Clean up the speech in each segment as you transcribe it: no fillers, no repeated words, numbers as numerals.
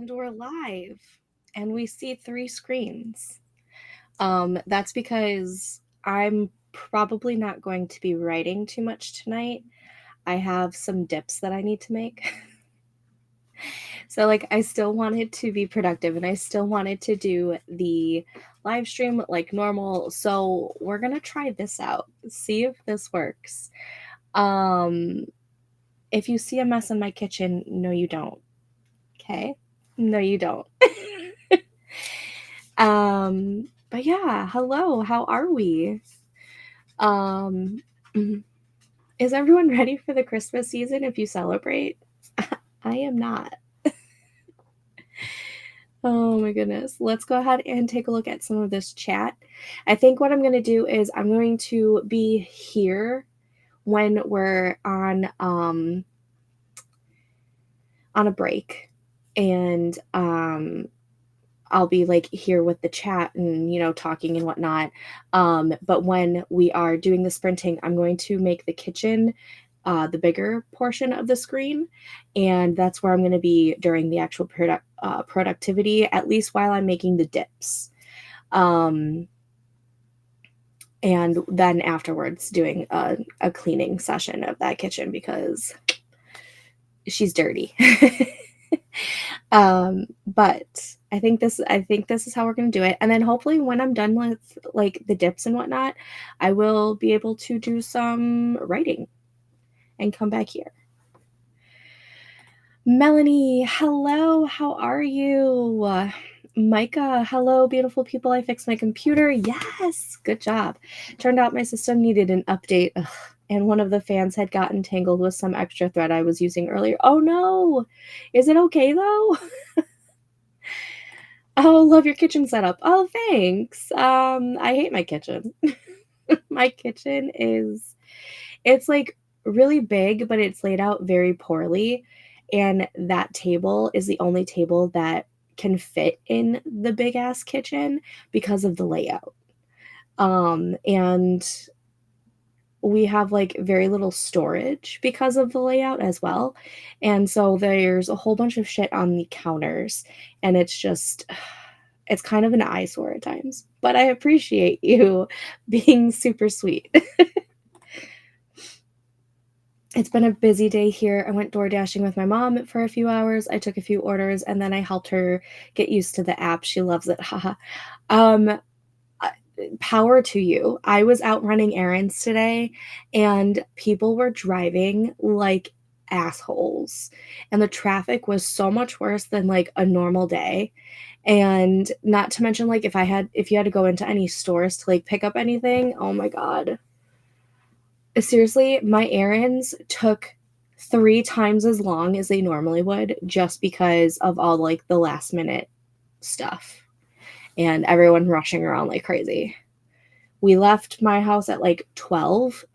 And we're live, and we see 3 screens. That's because I'm probably not going to be writing too much tonight. I have some dips that I need to make. So, like, I still wanted to be productive, and I still wanted to do the live stream like normal. So we're gonna try this out, see if this works. If you see a mess in my kitchen, no, you don't. Okay? No, you don't. But yeah, hello, how are we? Um, is everyone ready for the Christmas season if you celebrate? I am not. Oh my goodness. Let's go ahead and take a look at some of this chat. I think what I'm going to do is I'm going to be here when we're on a break, and I'll be like here with the chat and, you know, talking and whatnot. But when we are doing the sprinting, I'm going to make the kitchen the bigger portion of the screen. And that's where I'm going to be during the actual productivity, at least while I'm making the dips. And then afterwards doing a cleaning session of that kitchen because she's dirty. But I think this is how we're going to do it. And then hopefully when I'm done with like the dips and whatnot, I will be able to do some writing and come back here. Melanie, hello, how are you? Micah, hello, beautiful people. I fixed my computer. Yes, good job. Turned out my system needed an update. Ugh. And one of the fans had gotten tangled with some extra thread I was using earlier. Oh no! Is it okay though? Oh, love your kitchen setup. Oh, thanks. I hate my kitchen. My kitchen it's like really big, but it's laid out very poorly. And that table is the only table that can fit in the big ass kitchen because of the layout. And we have like very little storage because of the layout as well. And so there's a whole bunch of shit on the counters, and it's just it's kind of an eyesore at times. But I appreciate you being super sweet. It's been a busy day here. I went door dashing with my mom for a few hours. I took a few orders, and then I helped her get used to the app. She loves it. Haha. Power to you. I was out running errands today, and people were driving like assholes, and the traffic was so much worse than like a normal day. And not to mention, like, if you had to go into any stores to like pick up anything, oh my god. Seriously, my errands took 3 times as long as they normally would, just because of all like the last minute stuff and everyone rushing around like crazy. We left my house at like 12,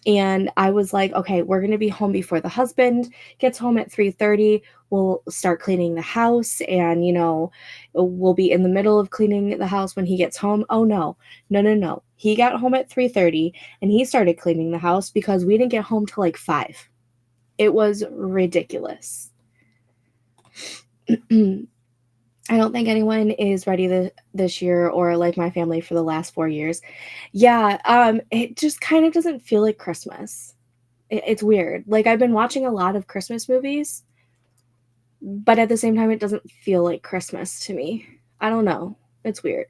and I was like, okay, we're going to be home before the husband gets home at 3:30. We'll start cleaning the house, and, you know, we'll be in the middle of cleaning the house when he gets home. Oh no. No, no, no. He got home at 3:30 and he started cleaning the house because we didn't get home till like 5. It was ridiculous. I don't think anyone is ready this year, or like my family for the last 4 years. Yeah, it just kind of doesn't feel like Christmas. It's weird. Like, I've been watching a lot of Christmas movies, but at the same time, it doesn't feel like Christmas to me. I don't know. It's weird.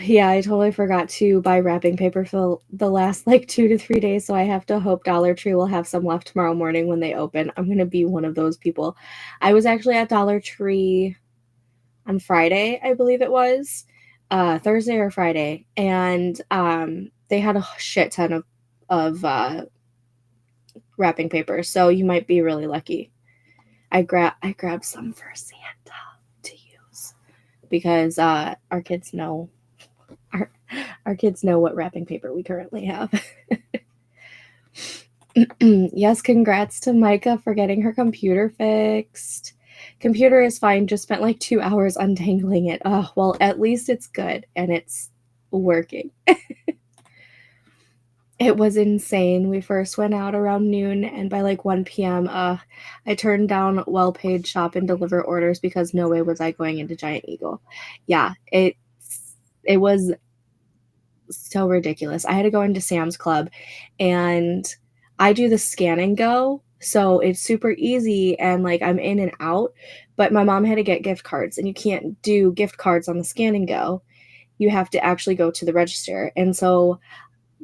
Yeah, I totally forgot to buy wrapping paper for the last like 2 to 3 days, so I have to hope Dollar Tree will have some left tomorrow morning when they open. I'm gonna be one of those people. I was actually at Dollar Tree on Friday, I believe it was, Thursday or Friday, and they had a shit ton of wrapping paper, so you might be really lucky. I grabbed some for Santa to use because our kids know our kids know what wrapping paper we currently have. Yes, congrats to Micah for getting her computer fixed. Computer is fine, just spent like 2 hours untangling it. Oh, well, at least it's good and it's working. It was insane. We first went out around noon, and by, like, 1 PM, I turned down well-paid shop and deliver orders because no way was I going into Giant Eagle. Yeah, it was so ridiculous. I had to go into Sam's Club, and I do the scan and go, so it's super easy and, like, I'm in and out, but my mom had to get gift cards, and you can't do gift cards on the scan and go. You have to actually go to the register, and so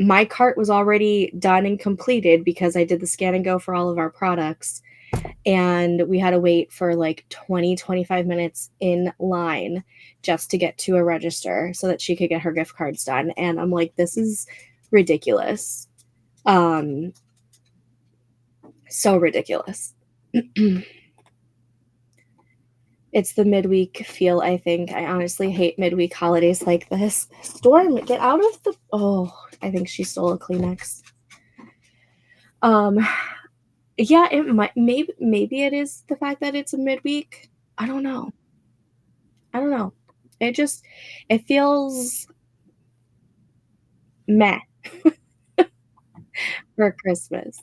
my cart was already done and completed because I did the scan and go for all of our products, and we had to wait for, like, 20-25 minutes in line just to get to a register so that she could get her gift cards done, and I'm like, "This is ridiculous." Um, so ridiculous. It's the midweek feel, I think. I honestly hate midweek holidays like this. Storm, get out of the oh, I think she stole a Kleenex. Um, yeah, it might maybe it is the fact that it's a midweek. I don't know. I don't know. It just it feels meh for Christmas.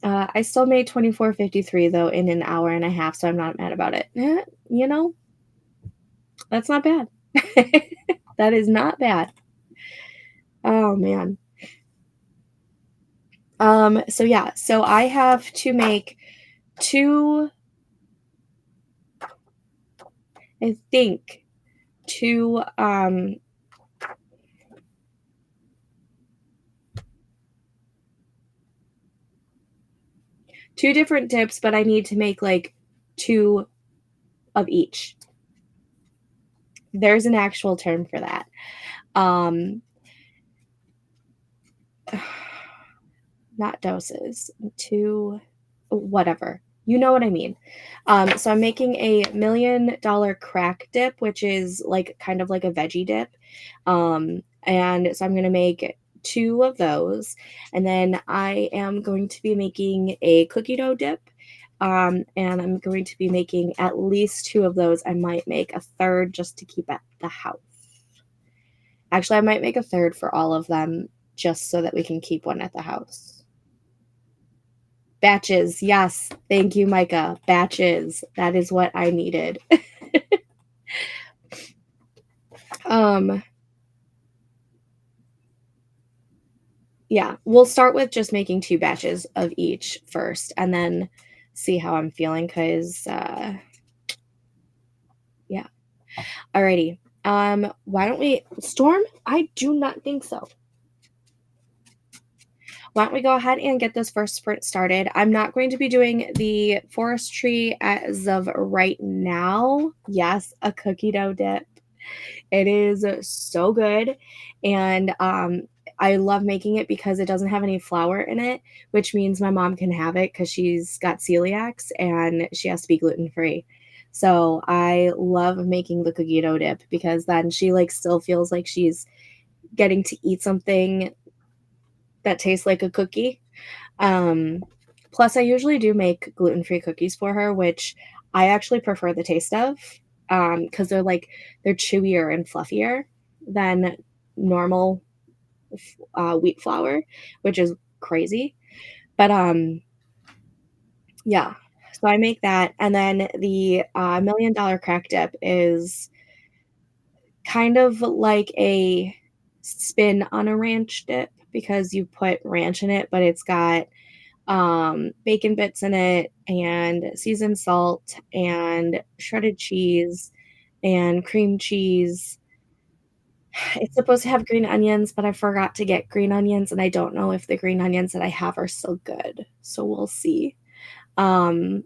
I still made 24.53 though in an hour and a half, so I'm not mad about it. You know, that's not bad. That is not bad. Oh man. So yeah, so I have to make 2, I think, 2, 2 different dips, but I need to make, like, 2 of each. There's an actual term for that. Um, not doses, 2 whatever. You know what I mean. So I'm making a $1,000,000 crack dip, which is, like, kind of like a veggie dip. And so I'm gonna make 2 of those, and then I am going to be making a cookie dough dip, and I'm going to be making at least 2 of those. I might make a third just to keep at the house. Actually, I might make a third for all of them just so that we can keep one at the house. Batches, yes. Thank you, Micah. Batches. That is what I needed. Um, yeah, we'll start with just making 2 batches of each first and then see how I'm feeling 'cause, yeah. Alrighty. Why don't we Storm? I do not think so. Why don't we go ahead and get this first sprint started? I'm not going to be doing the forestry as of right now. Yes, a cookie dough dip. It is so good, and, I love making it because it doesn't have any flour in it, which means my mom can have it because 'cause she's got celiacs and she has to be gluten-free. So, I love making the cookie dough dip because then she, like, still feels like she's getting to eat something that tastes like a cookie. Um, Plus I usually do make gluten-free cookies for her, which I actually prefer the taste of, because 'cause they're chewier and fluffier than normal wheat flour, which is crazy. But, yeah, so I make that, and then the, $1,000,000 crack dip is kind of like a spin on a ranch dip because you put ranch in it, but it's got bacon bits in it and seasoned salt and shredded cheese and cream cheese. It's supposed to have green onions, but I forgot to get green onions, and I don't know if the green onions that I have are still good, so we'll see. Um,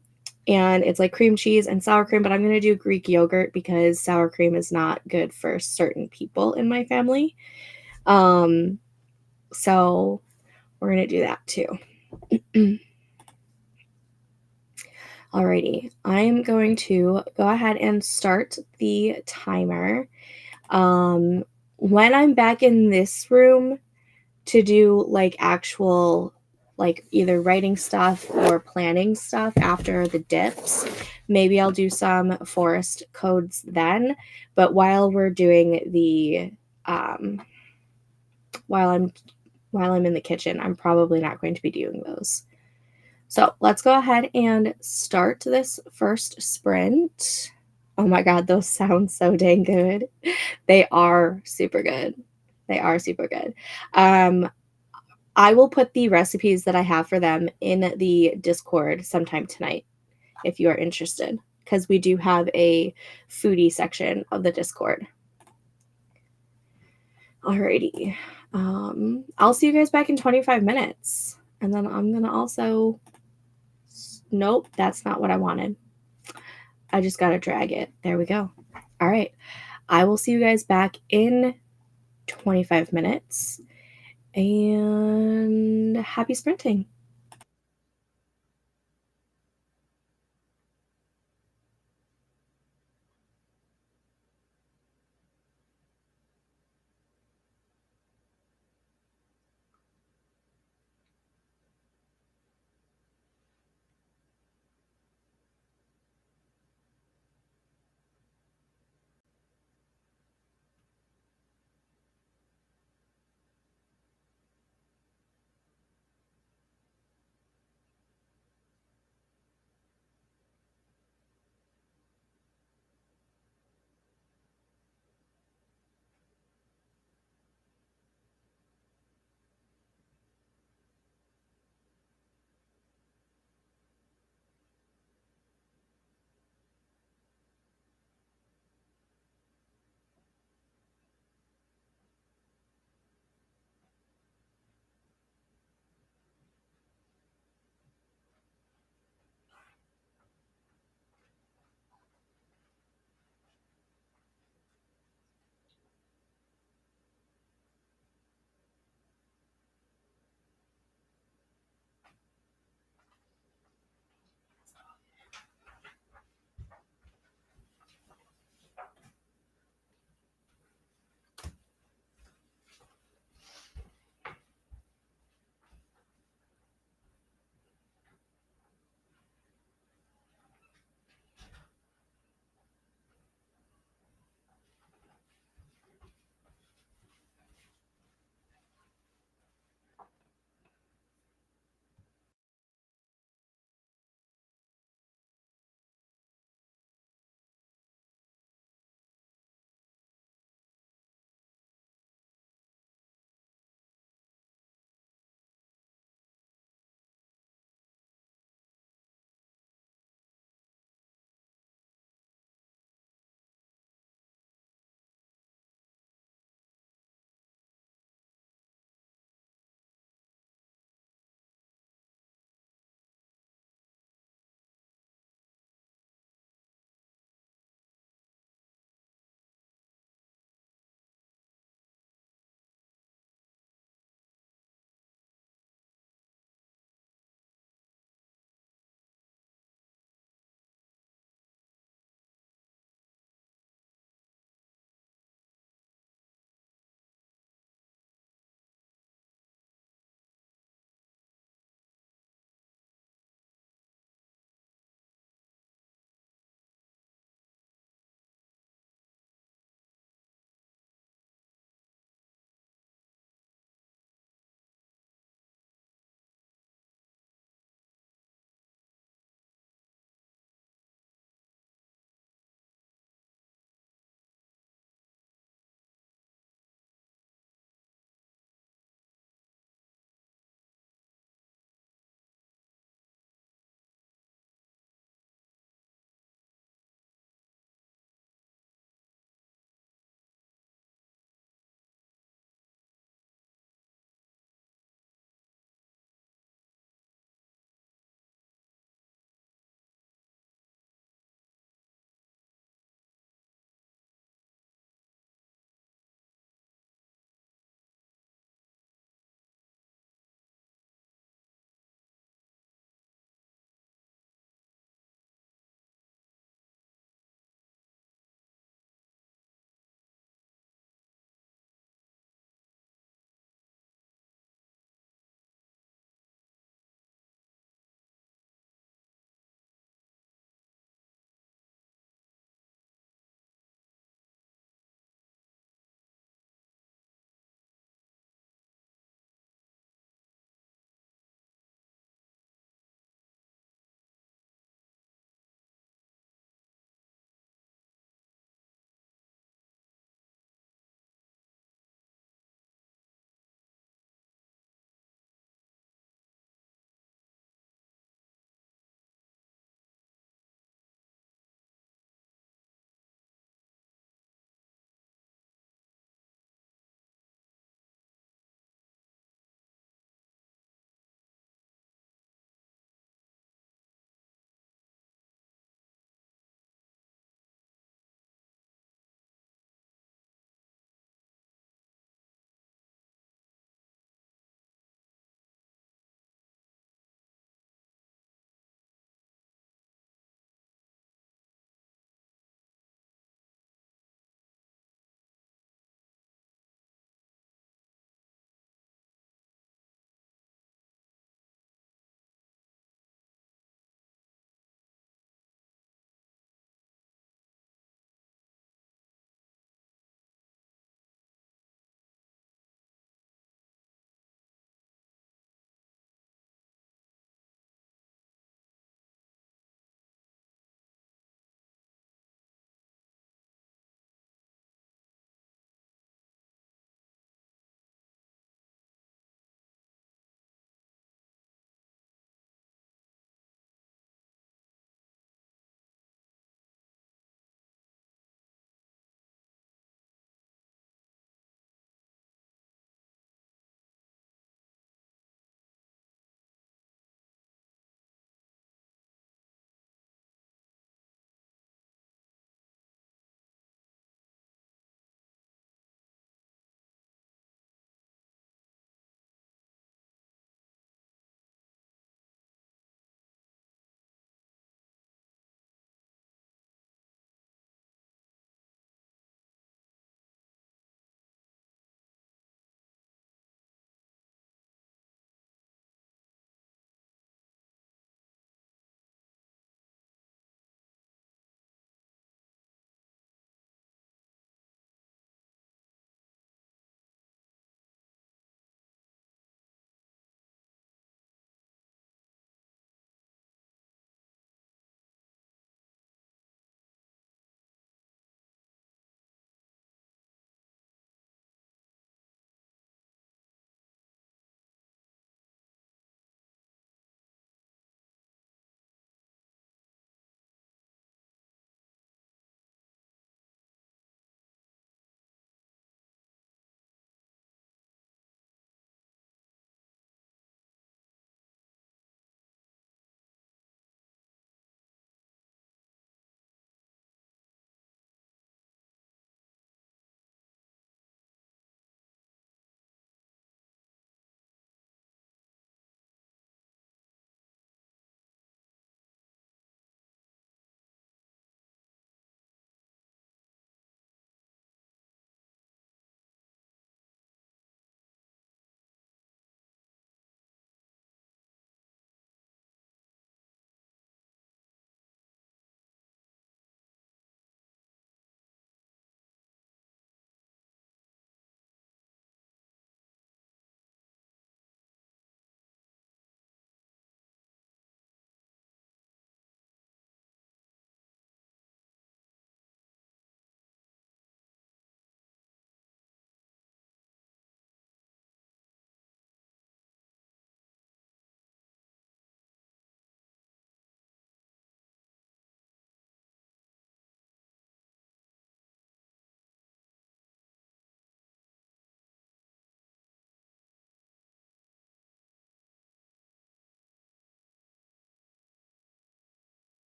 and it's like cream cheese and sour cream, but I'm gonna do Greek yogurt because sour cream is not good for certain people in my family. Um, so we're gonna do that too. Alrighty, I'm going to go ahead and start the timer. Um, when I'm back in this room to do like actual, like either writing stuff or planning stuff after the dips, maybe I'll do some forest codes then. But while we're doing um, while I'm in the kitchen. I'm probably not going to be doing those. So let's go ahead and start this first sprint. Oh my God, those sound so dang good. They are super good. They are super good. I will put the recipes that I have for them in the Discord sometime tonight if you are interested, because we do have a foodie section of the Discord. Alrighty. I'll see you guys back in 25 minutes. And then I'm going to also, nope, that's not what I wanted. I just got to drag it. There we go. All right. I will see you guys back in 25 minutes. And happy sprinting.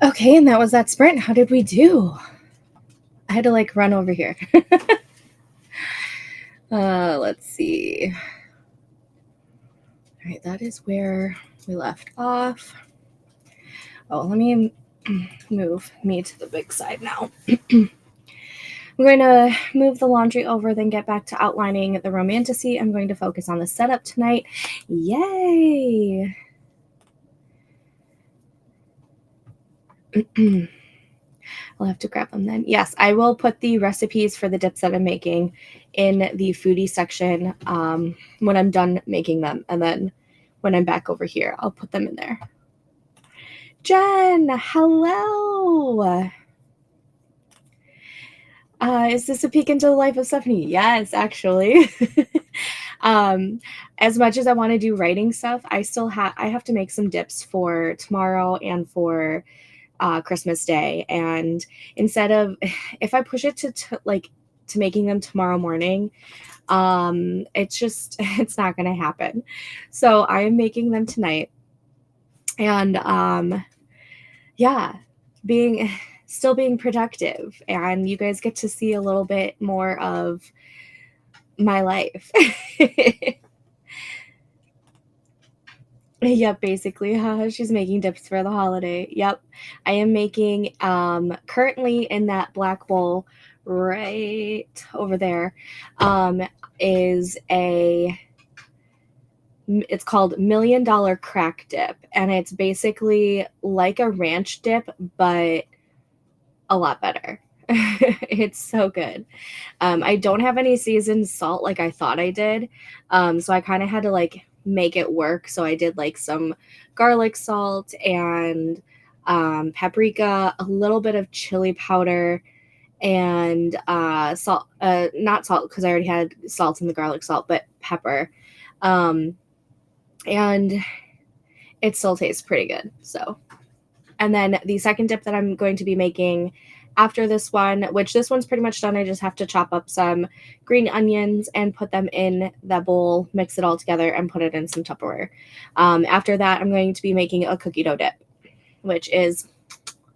Okay, and that was that sprint. How did we do? I had to like run over here. Let's see. All right, that is where we left off. Oh, let me move me to the big side now. I'm going to move the laundry over, then get back to outlining the romantasy. I'm going to focus on the setup tonight. Yay! I'll have to grab them then. Yes, I will put the recipes for the dips that I'm making in the foodie section when I'm done making them. And then when I'm back over here, I'll put them in there. Jen, hello. Is this a peek into the life of Stephanie? Yes, actually. As much as I want to do writing stuff, I have to make some dips for tomorrow and for Christmas Day. And instead of, if I push it to making them tomorrow morning, it's not going to happen. So I am making them tonight. And yeah, still being productive, and you guys get to see a little bit more of my life. Yep, basically. She's making dips for the holiday. Yep. I am making currently in that black bowl right over there is it's called $1 Million Crack Dip, and it's basically like a ranch dip but a lot better. It's so good. I don't have any seasoned salt like I thought I did. So I kind of had to like make it work. So I did like some garlic salt and paprika, a little bit of chili powder, and salt, not salt because I already had salt in the garlic salt, but pepper. And it still tastes pretty good. So, and then the second dip that I'm going to be making after this one, which this one's pretty much done, I just have to chop up some green onions and put them in that bowl, mix it all together, and put it in some Tupperware. After that, I'm going to be making a cookie dough dip, which is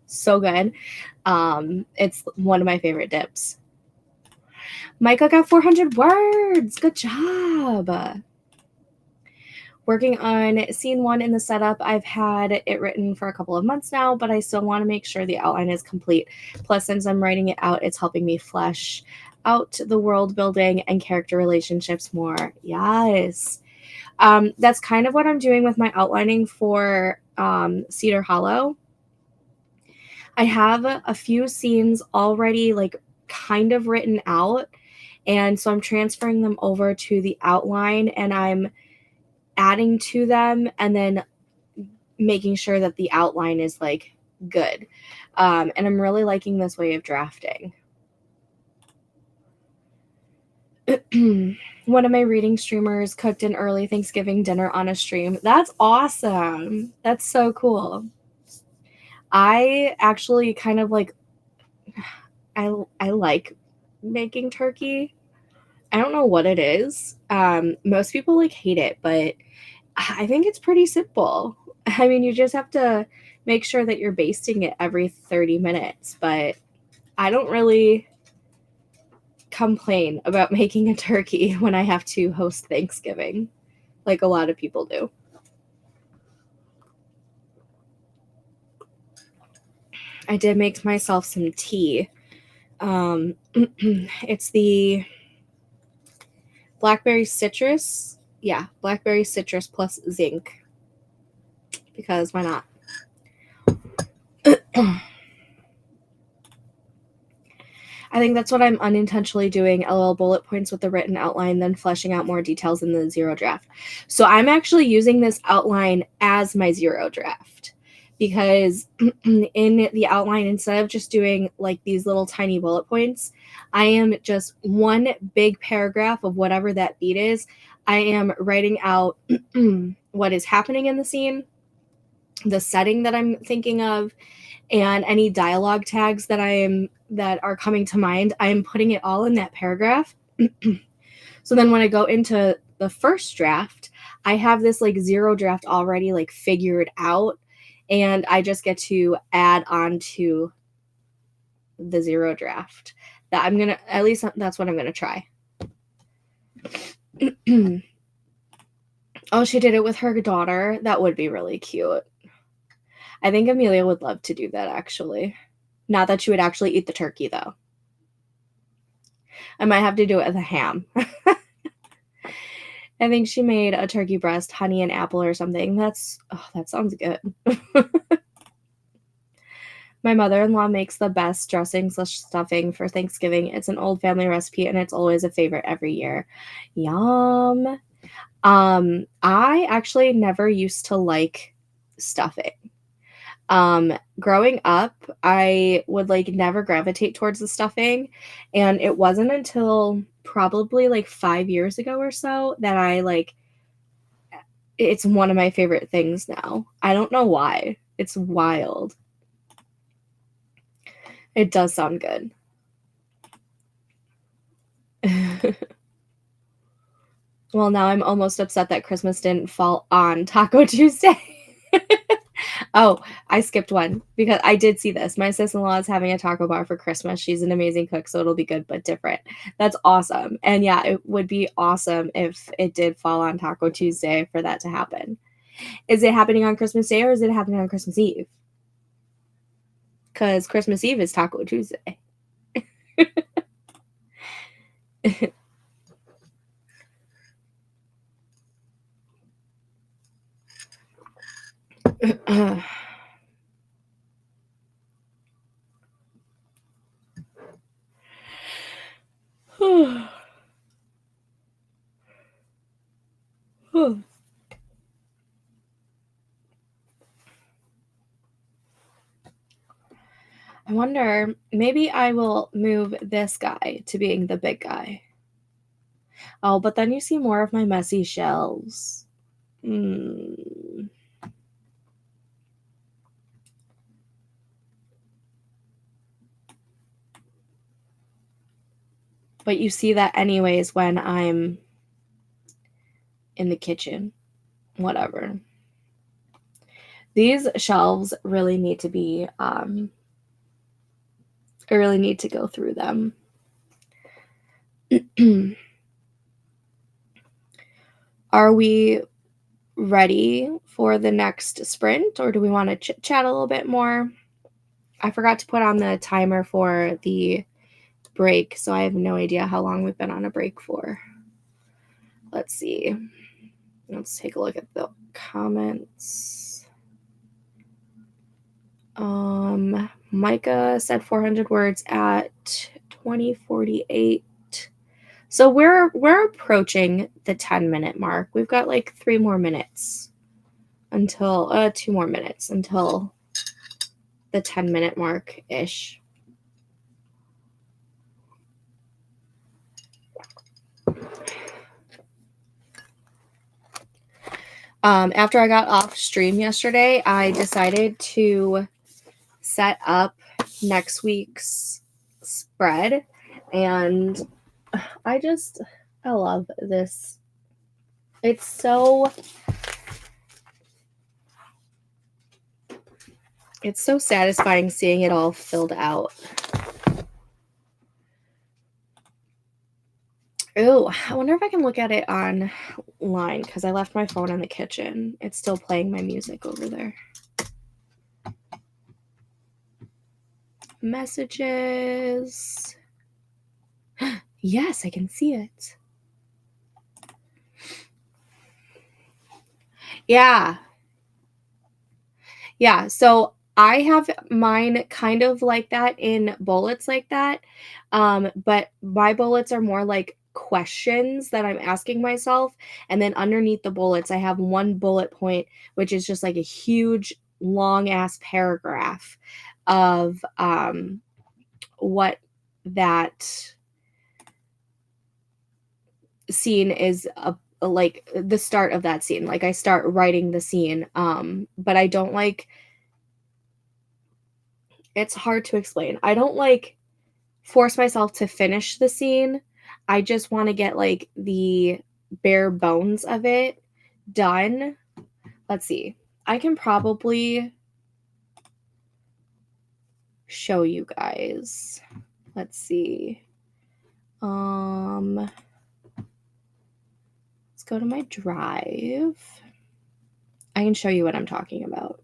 so good. It's one of my favorite dips. Micah got 400 words. Good job. Working on scene 1 in the setup. I've had it written for a couple of months now, but I still want to make sure the outline is complete. Plus, since I'm writing it out, it's helping me flesh out the world building and character relationships more. Yes. That's kind of what I'm doing with my outlining for Cedar Hollow. I have a few scenes already like kind of written out, and so I'm transferring them over to the outline, and I'm adding to them and then making sure that the outline is like good. And I'm really liking this way of drafting. One of my reading streamers cooked an early Thanksgiving dinner on a stream. That's awesome. That's so cool. I actually kind of like, I like making turkey. I don't know what it is. Most people like hate it, but I think it's pretty simple. I mean, you just have to make sure that you're basting it every 30 minutes, but I don't really complain about making a turkey when I have to host Thanksgiving, like a lot of people do. I did make myself some tea. It's the blackberry citrus. Yeah, blackberry citrus plus zinc. Because why not? I think that's what I'm unintentionally doing, LL bullet points with the written outline, then fleshing out more details in the zero draft. So I'm actually using this outline as my zero draft, because in the outline, instead of just doing like these little tiny bullet points, I am just one big paragraph of whatever that beat is. I am writing out what is happening in the scene, the setting that I'm thinking of, and any dialogue tags that are coming to mind. I am putting it all in that paragraph. So then when I go into the first draft, I have this like zero draft already like figured out, and I just get to add on to the zero draft. That I'm gonna, at least that's what I'm gonna try. Oh, she did it with her daughter. That would be really cute. I think Amelia would love to do that, actually. Not that she would actually eat the turkey, though. I might have to do it with a ham. I think she made a turkey breast, honey and apple or something. That sounds good. My mother-in-law makes the best dressing/stuffing for Thanksgiving. It's an old family recipe, and it's always a favorite every year. Yum. I actually never used to like stuffing. Growing up, I would like never gravitate towards the stuffing, and it wasn't until probably like 5 years ago or so that I like it's one of my favorite things now. I don't know why. It's wild. It does sound good. Well, now I'm almost upset that Christmas didn't fall on Taco Tuesday. Oh, I skipped one because I did see this. My sister-in-law is having a taco bar for Christmas. She's an amazing cook, so it'll be good but different. That's awesome. And yeah, it would be awesome if it did fall on Taco Tuesday for that to happen. Is it happening on Christmas Day or is it happening on Christmas Eve? Because Christmas Eve is Taco Tuesday. I wonder, maybe I will move this guy to being the big guy. Oh, but then you see more of my messy shelves. But you see that anyways when I'm in the kitchen. Whatever. These shelves really need to be, I really need to go through them. Are we ready for the next sprint, or do we want to chit-chat a little bit more? I forgot to put on the timer for the break, so I have no idea how long we've been on a break for. Let's see. Let's take a look at the comments. Micah said 400 words at 20:48. So we're approaching the 10-minute mark. We've got like 3 more minutes until 2 more minutes until the 10-minute mark ish. After I got off stream yesterday, I decided to set up next week's spread, and I love this. It's so satisfying seeing it all filled out. Ooh, I wonder if I can look at it online because I left my phone in the kitchen. It's still playing my music over there. Messages. Yes, I can see it. Yeah. Yeah, so I have mine kind of like that in bullets like that. But my bullets are more like questions that I'm asking myself. And then underneath the bullets, I have one bullet point, which is just like a huge long ass paragraph of what that scene is like the start of that scene. Like I start writing the scene. But I don't like, it's hard to explain. I don't like force myself to finish the scene. I just want to get like the bare bones of it done. Let's see. I can probably show you guys. Let's see. Let's go to my drive. I can show you what I'm talking about.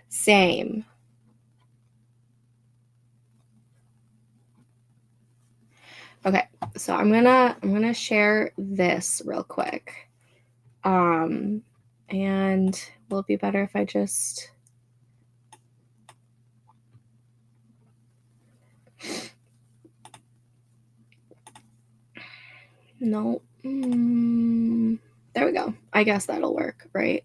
Same. Okay, so I'm gonna share this real quick. And will it be better if I just no. There we go. I guess that'll work, right?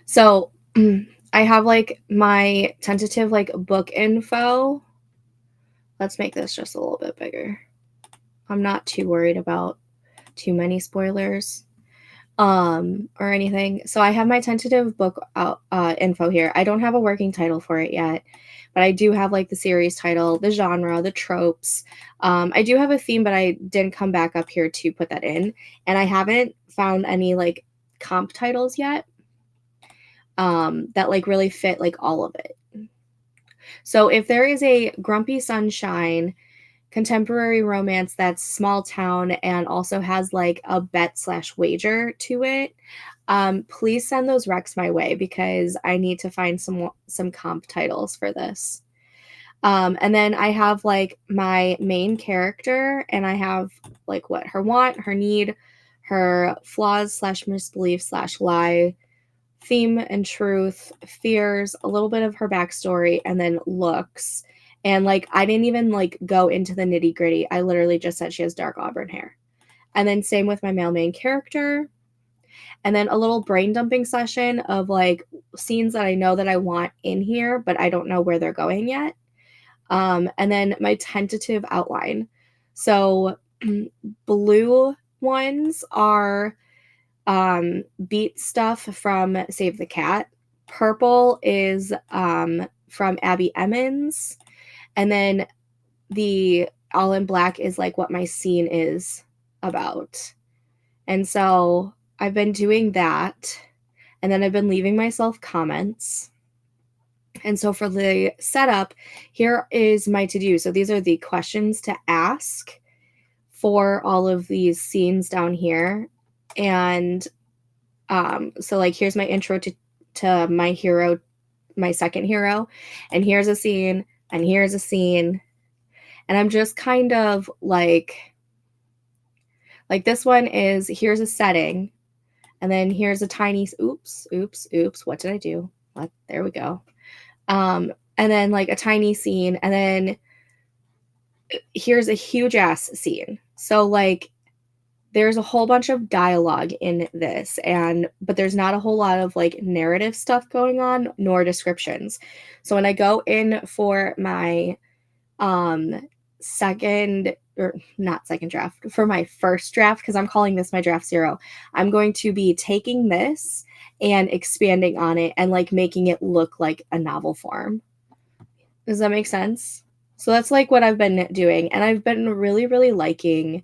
So I have like my tentative like book info. Let's make this just a little bit bigger. I'm not too worried about too many spoilers or anything. So I have my tentative book info here. I don't have a working title for it yet, but I do have like the series title, the genre, the tropes. I do have a theme, but I didn't come back up here to put that in. And I haven't found any like comp titles yet that like really fit like all of it. So if there is a Grumpy Sunshine contemporary romance that's small town and also has like a bet/wager to it, please send those recs my way because I need to find some comp titles for this. And then I have like my main character, and I have like what her want, her need, her flaws/misbelief/lie, theme and truth, fears, a little bit of her backstory, and then looks. And like I didn't even like go into the nitty-gritty. I literally just said she has dark auburn hair. And then same with my male main character. And then a little brain dumping session of like scenes that I know that I want in here, but I don't know where they're going yet. And then my tentative outline. So blue ones are beat stuff from Save the Cat. Purple is from Abby Emmons. And then the all in black is like what my scene is about. And so I've been doing that. And then I've been leaving myself comments. And so for the setup, here is my to-do. So these are the questions to ask for all of these scenes down here. And so like here's my intro to my hero, my second hero, and here's a scene, and here's a scene. And I'm just kind of like this one is here's a setting, and then here's a tiny oops, what did I do? There we go. And then like a tiny scene, and then here's a huge ass scene. So like there's a whole bunch of dialogue in this, but there's not a whole lot of like narrative stuff going on, nor descriptions. So when I go in for my second, or not second draft, for my first draft, because I'm calling this my draft 0, I'm going to be taking this and expanding on it and like making it look like a novel form. Does that make sense? So that's like what I've been doing, and I've been really, really liking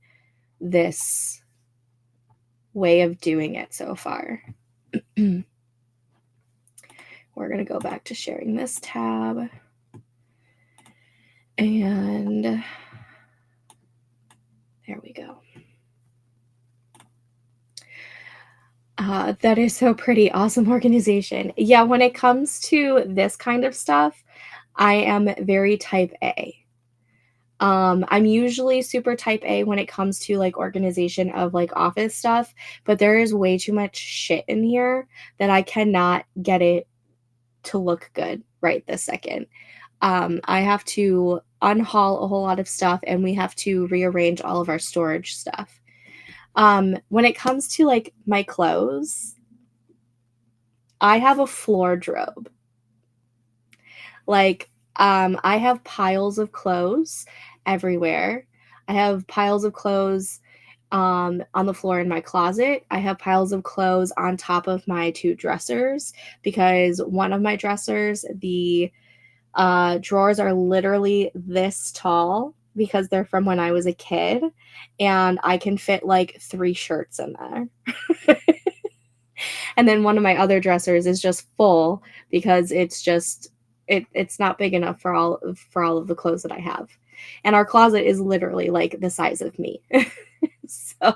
this way of doing it so far. We're going to go back to sharing this tab. And there we go. That is so pretty. Awesome organization. Yeah, when it comes to this kind of stuff, I am very type A. I'm usually super type A when it comes to like organization of like office stuff, but there is way too much shit in here that I cannot get it to look good right this second. I have to unhaul a whole lot of stuff, and we have to rearrange all of our storage stuff. When it comes to like my clothes, I have a wardrobe. Like, I have piles of clothes everywhere. I have piles of clothes on the floor in my closet. I have piles of clothes on top of my 2 dressers because one of my dressers, the drawers are literally this tall, because they're from when I was a kid, and I can fit like 3 shirts in there. And then one of my other dressers is just full because it's not big enough for all of the clothes that I have. And our closet is literally like the size of me. So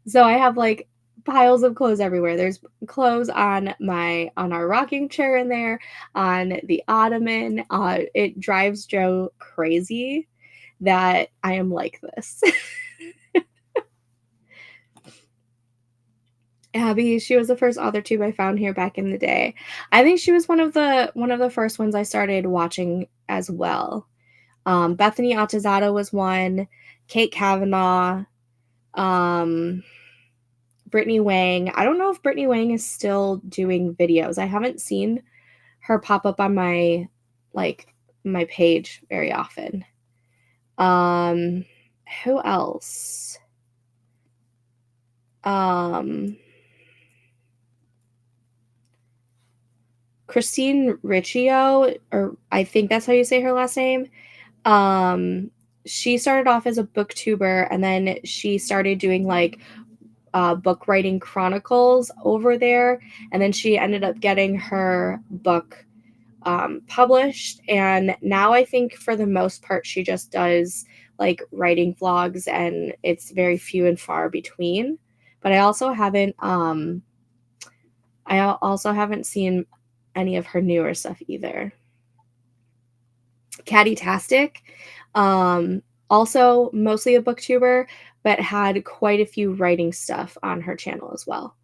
so I have like piles of clothes everywhere. There's clothes on our rocking chair in there, on the ottoman. It drives Joe crazy that I am like this. Abby, she was the first author tube I found here back in the day. I think she was one of the first ones I started watching as well. Bethany Altazada was one, Kate Kavanaugh, um, Brittany Wang. I don't know if Brittany Wang is still doing videos. I haven't seen her pop up on like my page very often. Who else? Christine Riccio, or I think that's how you say her last name. She started off as a booktuber, and then she started doing like book writing chronicles over there, and then she ended up getting her book published, and now I think for the most part she just does like writing vlogs, and it's very few and far between. But I also haven't seen any of her newer stuff either. Caddy-tastic, also mostly a booktuber, but had quite a few writing stuff on her channel as well.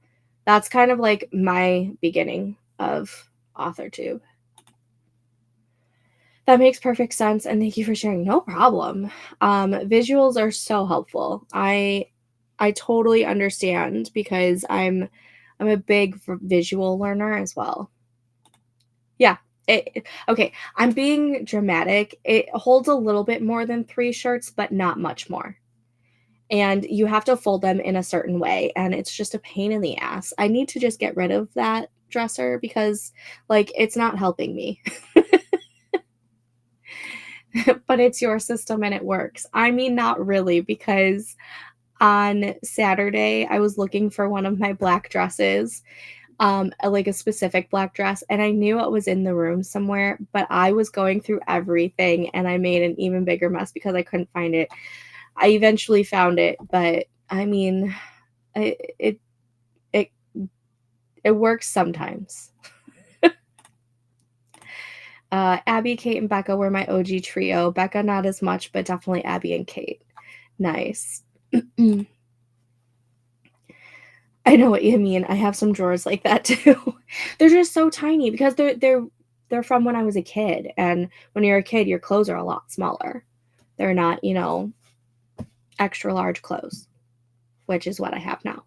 That's kind of like my beginning of AuthorTube. That makes perfect sense, and thank you for sharing. No problem. Visuals are so helpful. I totally understand because I'm a big visual learner as well. Yeah. Okay, I'm being dramatic. It holds a little bit more than 3 shirts, but not much more. And you have to fold them in a certain way, and it's just a pain in the ass. I need to just get rid of that dresser because, like, it's not helping me. But it's your system and it works. I mean, not really, because on Saturday, I was looking for one of my black dresses, like a specific black dress, and I knew it was in the room somewhere, but I was going through everything and I made an even bigger mess because I couldn't find it. I eventually found it, but I mean, it it it works sometimes. Abby, Kate, and Becca were my OG trio. Becca not as much, but definitely Abby and Kate. Nice. I know what you mean. I have some drawers like that too. They're just so tiny because they're from when I was a kid, and when you're a kid, your clothes are a lot smaller. They're not, extra large clothes, which is what I have now.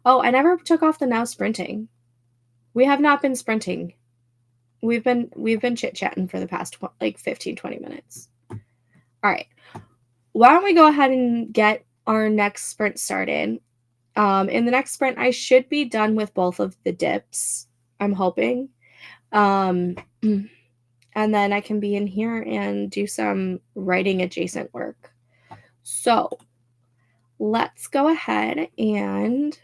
Oh, I never took off the now sprinting. We have not been sprinting. We've been chit-chatting for the past like 15, 20 minutes. All right. Why don't we go ahead and get our next sprint started? In the next sprint, I should be done with both of the dips, I'm hoping. And then I can be in here and do some writing adjacent work. So let's go ahead and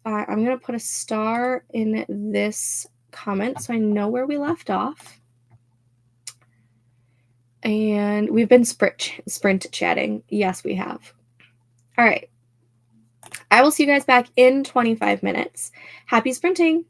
I'm going to put a star in this comment so I know where we left off. And we've been sprint chatting. Yes, we have. All right. I will see you guys back in 25 minutes. Happy sprinting.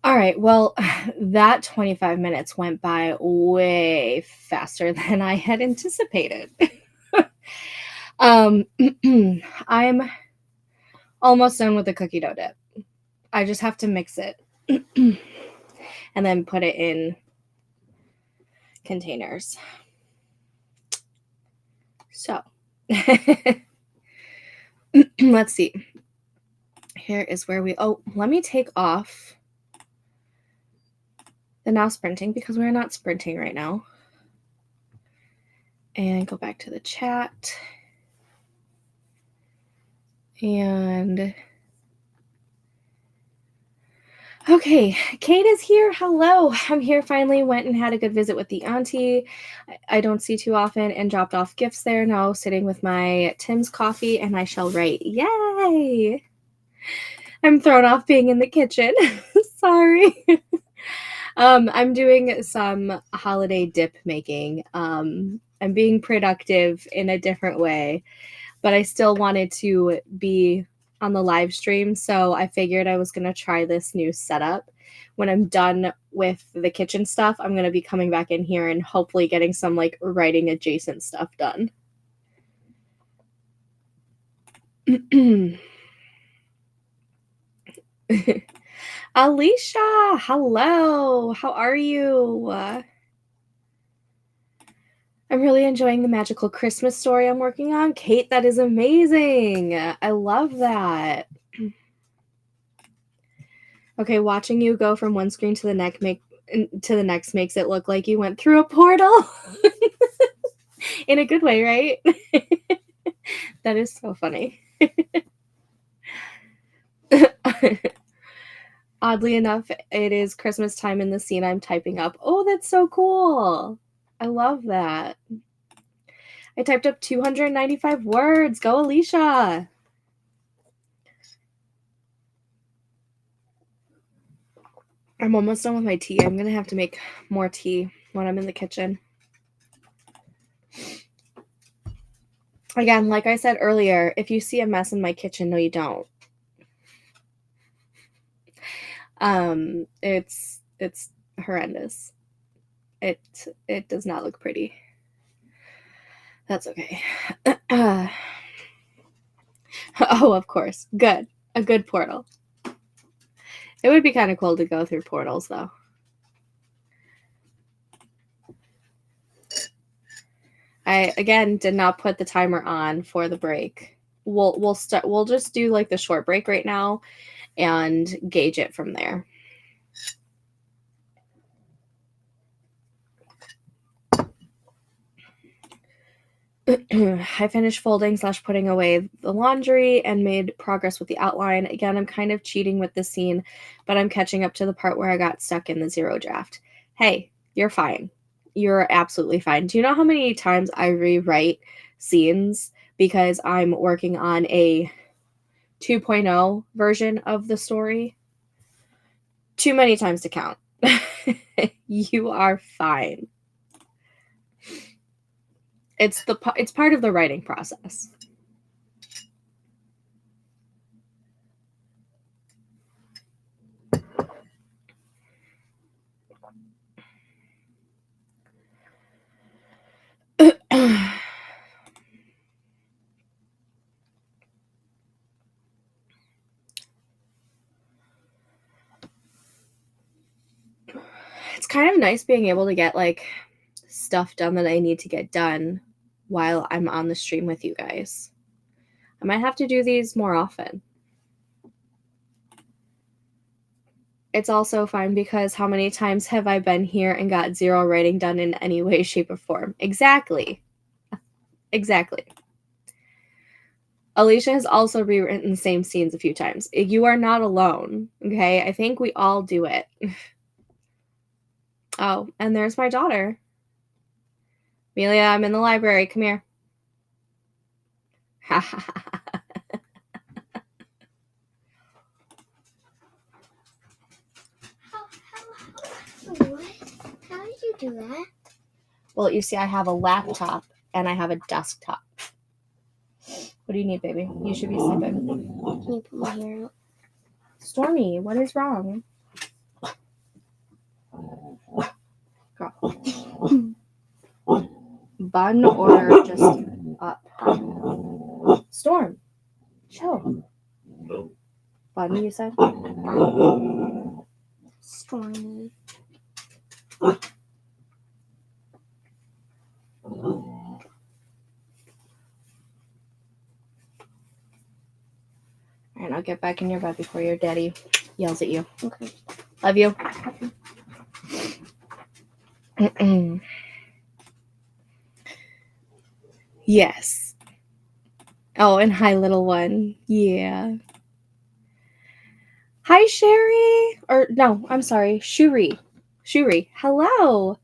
All right, well, that 25 minutes went by way faster than I had anticipated. I'm almost done with the cookie dough dip. I just have to mix it and then put it in containers. So, let's see. Here is where let me take off the now sprinting because we're not sprinting right now. And go back to the chat. And okay, Kate is here. Hello. I'm here finally. Went and had a good visit with the auntie I don't see too often and dropped off gifts there. Now sitting with my Tim's coffee and I shall write. Yay! I'm thrown off being in the kitchen. Sorry. I'm doing some holiday dip making. I'm being productive in a different way, but I still wanted to be on the live stream, so I figured I was going to try this new setup. When I'm done with the kitchen stuff, I'm going to be coming back in here and hopefully getting some like writing adjacent stuff done. Alicia, hello. How are you? I'm really enjoying the magical Christmas story I'm working on. Kate, that is amazing. I love that. Okay, watching you go from one screen to the next makes it look like you went through a portal. In a good way, right? That is so funny. Oddly enough, it is Christmas time in the scene I'm typing up. Oh, that's so cool. I love that. I typed up 295 words. Go, Alicia. I'm almost done with my tea. I'm going to have to make more tea when I'm in the kitchen. Again, like I said earlier, if you see a mess in my kitchen, no, you don't. It's horrendous. It does not look pretty. That's okay. Oh, of course. Good. A good portal. It would be kind of cool to go through portals, though. I, again, did not put the timer on for the break. We'll just do like the short break right now and gauge it from there. I finished folding / putting away the laundry and made progress with the outline. Again, I'm kind of cheating with this scene, but I'm catching up to the part where I got stuck in the zero draft. Hey, you're fine. You're absolutely fine. Do you know how many times I rewrite scenes because I'm working on a 2.0 version of the story? Too many times to count. You are fine. It's part of the writing process. It's kind of nice being able to get like stuff done that I need to get done while I'm on the stream with you guys. I might have to do these more often. It's also fine because how many times have I been here and got zero writing done in any way, shape, or form? Exactly. Exactly. Alicia has also rewritten the same scenes a few times. You are not alone, okay? I think we all do it. Oh, and there's my daughter. Amelia, I'm in the library. Come here. What? How did you do that? Well, you see, I have a laptop and I have a desktop. What do you need, baby? You should be sleeping. Can you put my hair out? Stormy, what is wrong? Girl. Bun or just up? Storm. Chill. Bun, you said? Stormy. Alright, I'll get back in your bed before your daddy yells at you. Okay. Love you. Yes. Oh, and hi, little one. Yeah. Hi, Sherry. Or, no, I'm sorry. Shuri. Hello.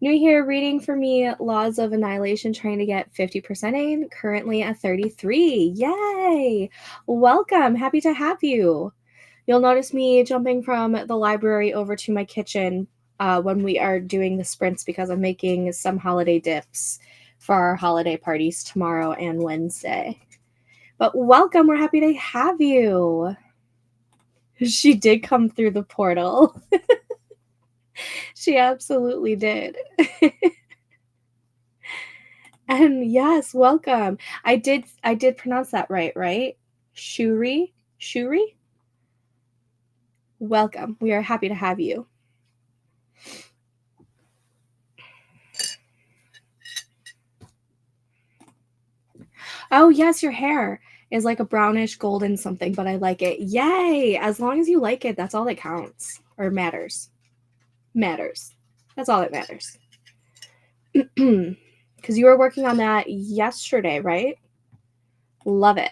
New here reading for me Laws of Annihilation, trying to get 50% in, currently at 33. Yay. Welcome. Happy to have you. You'll notice me jumping from the library over to my kitchen when we are doing the sprints because I'm making some holiday dips for our holiday parties tomorrow and Wednesday. But welcome. We're happy to have you. She did come through the portal. She absolutely did. And yes, welcome. I did pronounce that right? Shuri? Welcome. We are happy to have you. Oh, yes, your hair is like a brownish golden something, but I like it. Yay! As long as you like it, that's all that counts. Or matters. That's all that matters. Because you were working on that yesterday, right? Love it.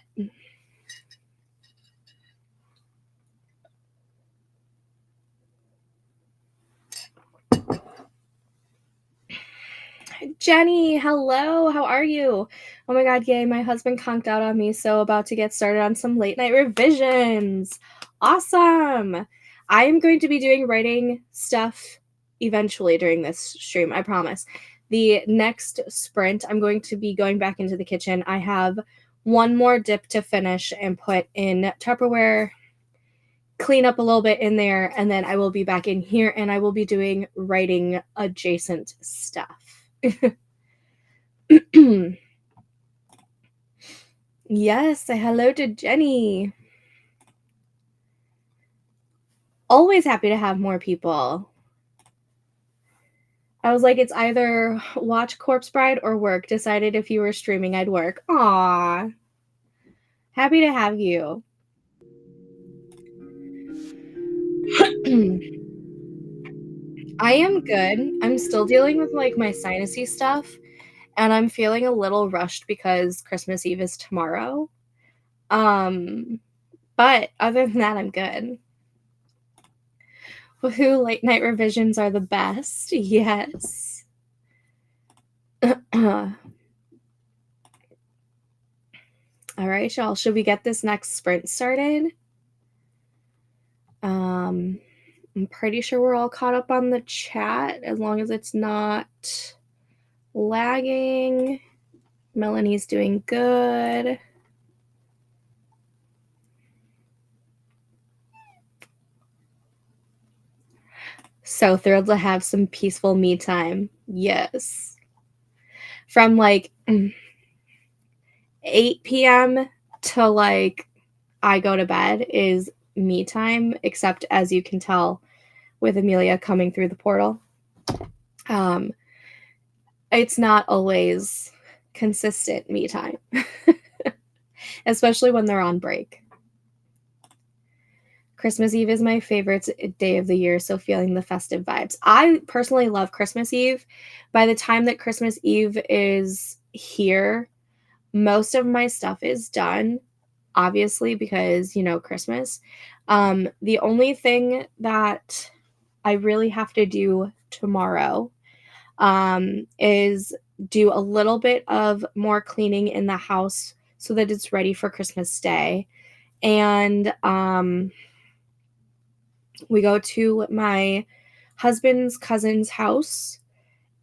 Jenny, hello. How are you? Oh my god, yay. My husband conked out on me, so about to get started on some late night revisions. Awesome. I am going to be doing writing stuff eventually during this stream, I promise. The next sprint, I'm going to be going back into the kitchen. I have one more dip to finish and put in Tupperware, clean up a little bit in there, and then I will be back in here and I will be doing writing adjacent stuff. Yes, say hello to Jenny. Always happy to have more people. I was like, it's either watch Corpse Bride or work. Decided if you were streaming, I'd work. Aw. Happy to have you. I am good. I'm still dealing with like my sinusy stuff, and I'm feeling a little rushed because Christmas Eve is tomorrow. But other than that, I'm good. Woohoo, late night revisions are the best. Yes. All right, y'all. Should we get this next sprint started? I'm pretty sure we're all caught up on the chat as long as it's not lagging. Melanie's doing good. So thrilled to have some peaceful me time. Yes. From like 8 p.m. to like I go to bed is me time, except as you can tell with Amelia coming through the portal. It's not always consistent me time, especially when they're on break. Christmas Eve is my favorite day of the year, so feeling the festive vibes. I personally love Christmas Eve. By the time that Christmas Eve is here, most of my stuff is done, obviously, because, you know, Christmas. The only thing that I really have to do tomorrow is do a little bit of more cleaning in the house so that it's ready for Christmas Day. And we go to my husband's cousin's house,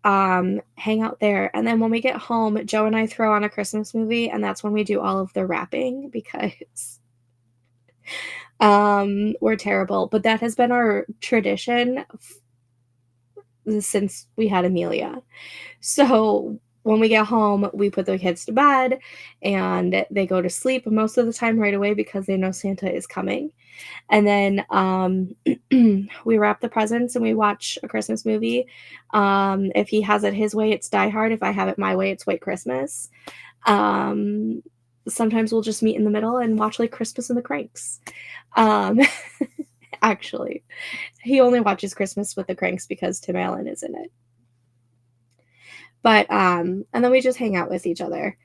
hang out there. And then when we get home, Joe and I throw on a Christmas movie, and that's when we do all of the wrapping because we're terrible. But that has been our tradition since we had Amelia. So when we get home, we put the kids to bed and they go to sleep most of the time right away because they know Santa is coming. And then we wrap the presents and we watch a Christmas movie. If he has it his way, it's Die Hard. If I have it my way, it's White Christmas. Um, Sometimes we'll just meet in the middle and watch like Christmas and the Cranks. Um, actually, he only watches Christmas with the Cranks because Tim Allen is in it. But and then we just hang out with each other.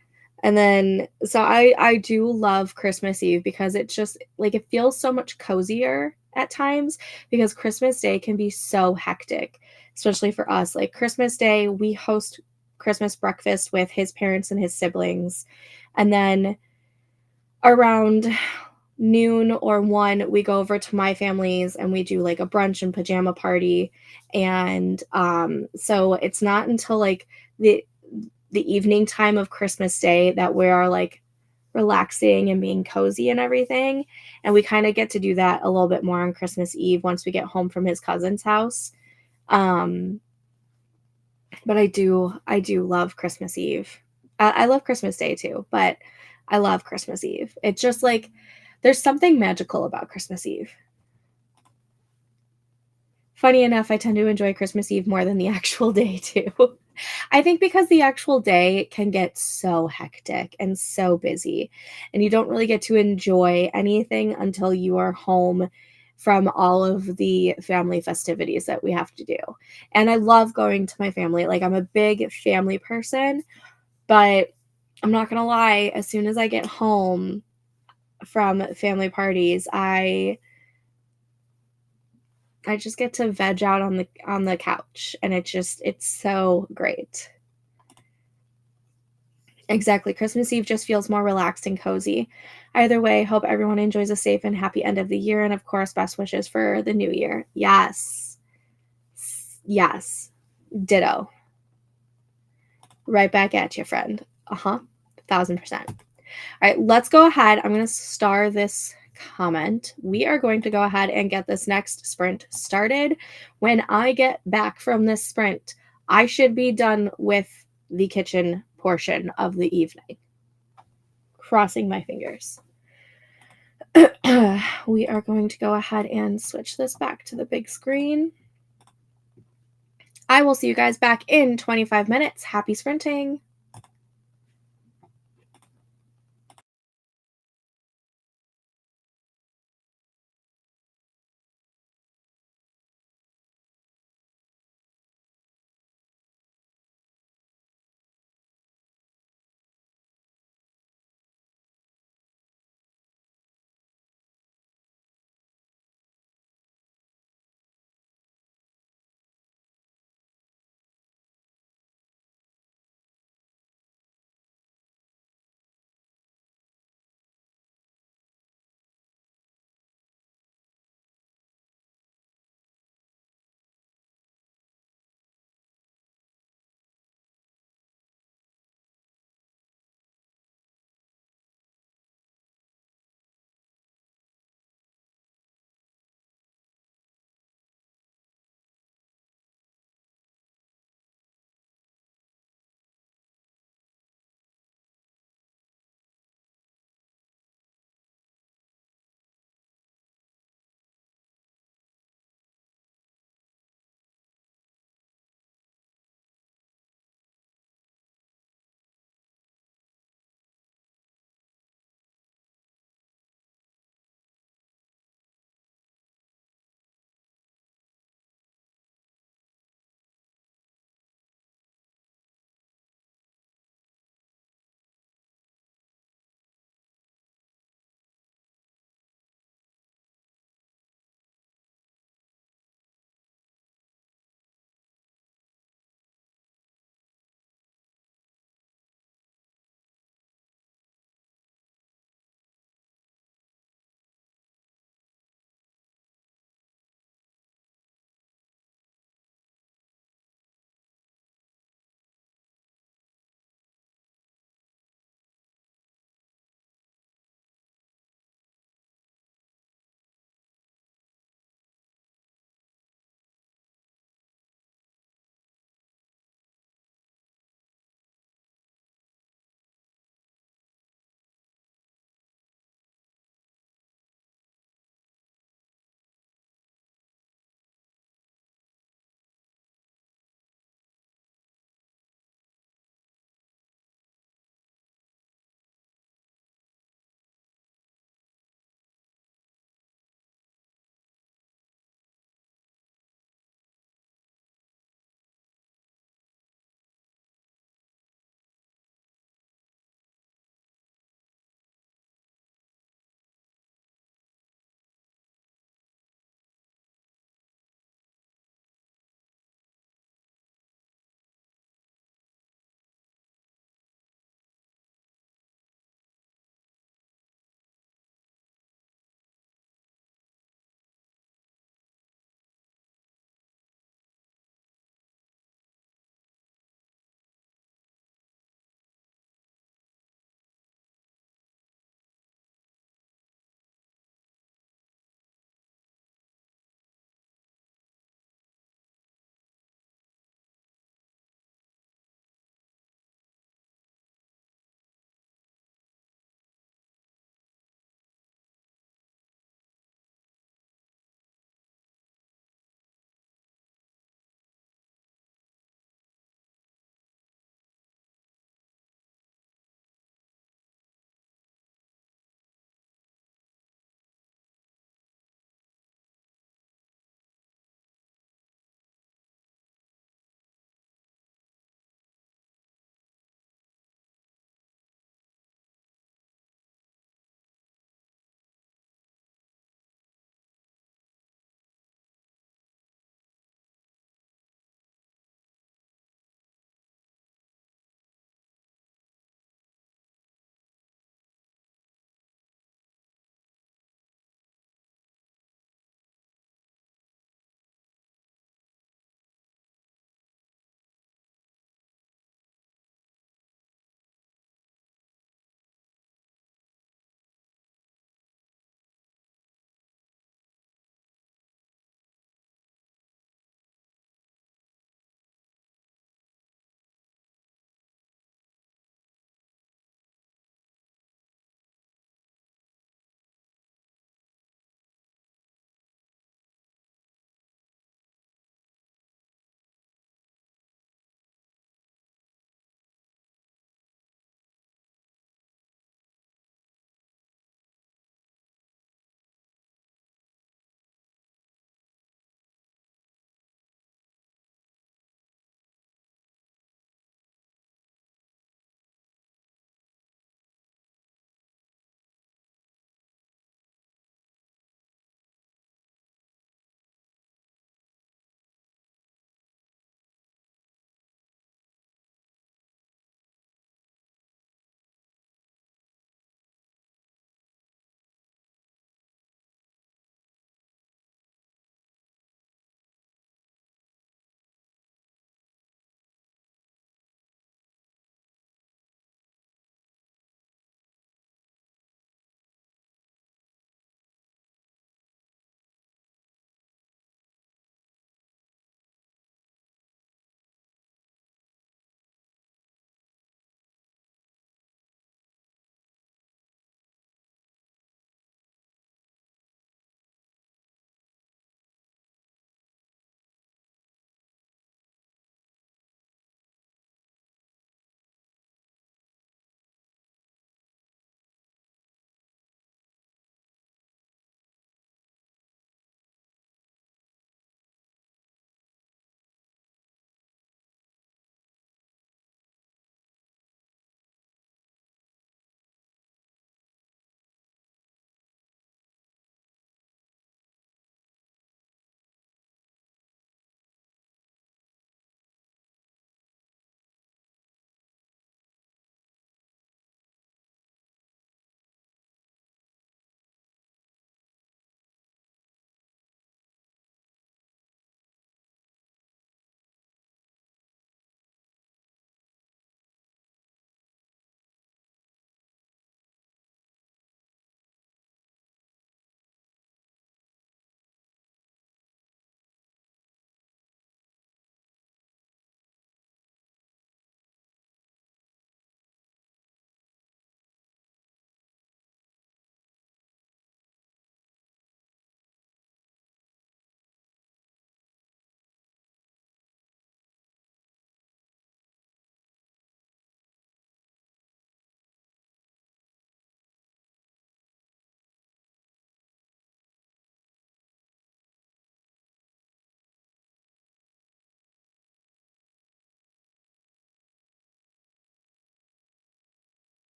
And then so I do love Christmas Eve because it's just like it feels so much cozier at times because Christmas Day can be so hectic, especially for us. Like Christmas Day, we host Christmas breakfast with his parents and his siblings. And then around noon or 1, we go over to my family's and we do like a brunch and pajama party. And so it's not until like the the evening time of Christmas Day that we are like relaxing and being cozy and everything. And we kind of get to do that a little bit more on Christmas Eve once we get home from his cousin's house. Um, but I do love Christmas Eve. I love Christmas Day too, but I love Christmas Eve. It's just like there's something magical about Christmas Eve. Funny enough, I tend to enjoy Christmas Eve more than the actual day too. I think because the actual day can get so hectic and so busy, and you don't really get to enjoy anything until you are home from all of the family festivities that we have to do. And I love going to my family. Like, I'm a big family person, but I'm not gonna lie, as soon as I get home from family parties, I just get to veg out on the couch, and it's so great. Exactly, Christmas Eve just feels more relaxed and cozy. Either way, hope everyone enjoys a safe and happy end of the year, and of course, best wishes for the new year. Yes. Yes. Ditto. Right back at you, friend. Uh-huh. 1,000%. All right, let's go ahead. I'm going to star this comment. We are going to go ahead and get this next sprint started. When I get back from this sprint, I should be done with the kitchen portion of the evening. Crossing my fingers. We are going to go ahead and switch this back to the big screen. I will see you guys back in 25 minutes. Happy sprinting.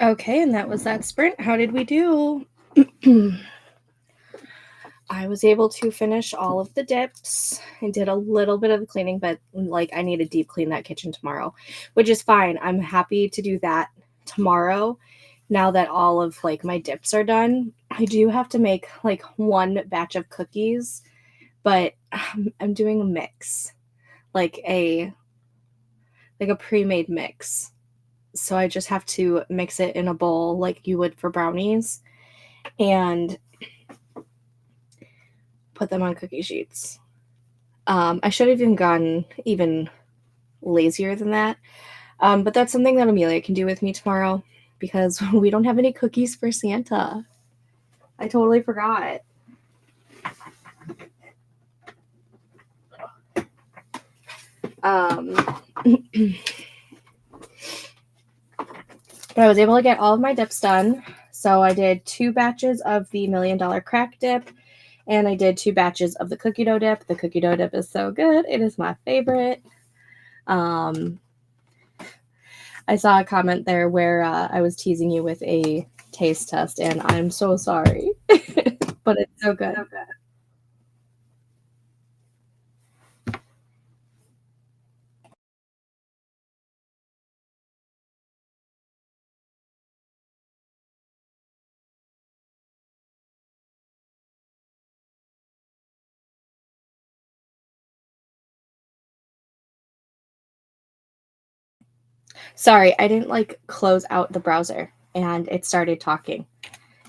Okay, and that was that sprint. How did we do? I was able to finish all of the dips. I did a little bit of the cleaning, but like I need to deep clean that kitchen tomorrow, which is fine. I'm happy to do that tomorrow. Now that all of like my dips are done, I do have to make like one batch of cookies, but I'm doing a mix, like a pre-made mix. So I just have to mix it in a bowl like you would for brownies and put them on cookie sheets. I should have even gone even lazier than that. But that's something that Amelia can do with me tomorrow because we don't have any cookies for Santa. I totally forgot. But I was able to get all of my dips done. So I did 2 batches of the $1 Million Crack Dip, and I did 2 batches of the cookie dough dip. The cookie dough dip is so good. It is my favorite. I saw a comment there where I was teasing you with a taste test, and I'm so sorry. But it's so good. Sorry, I didn't like close out the browser and it started talking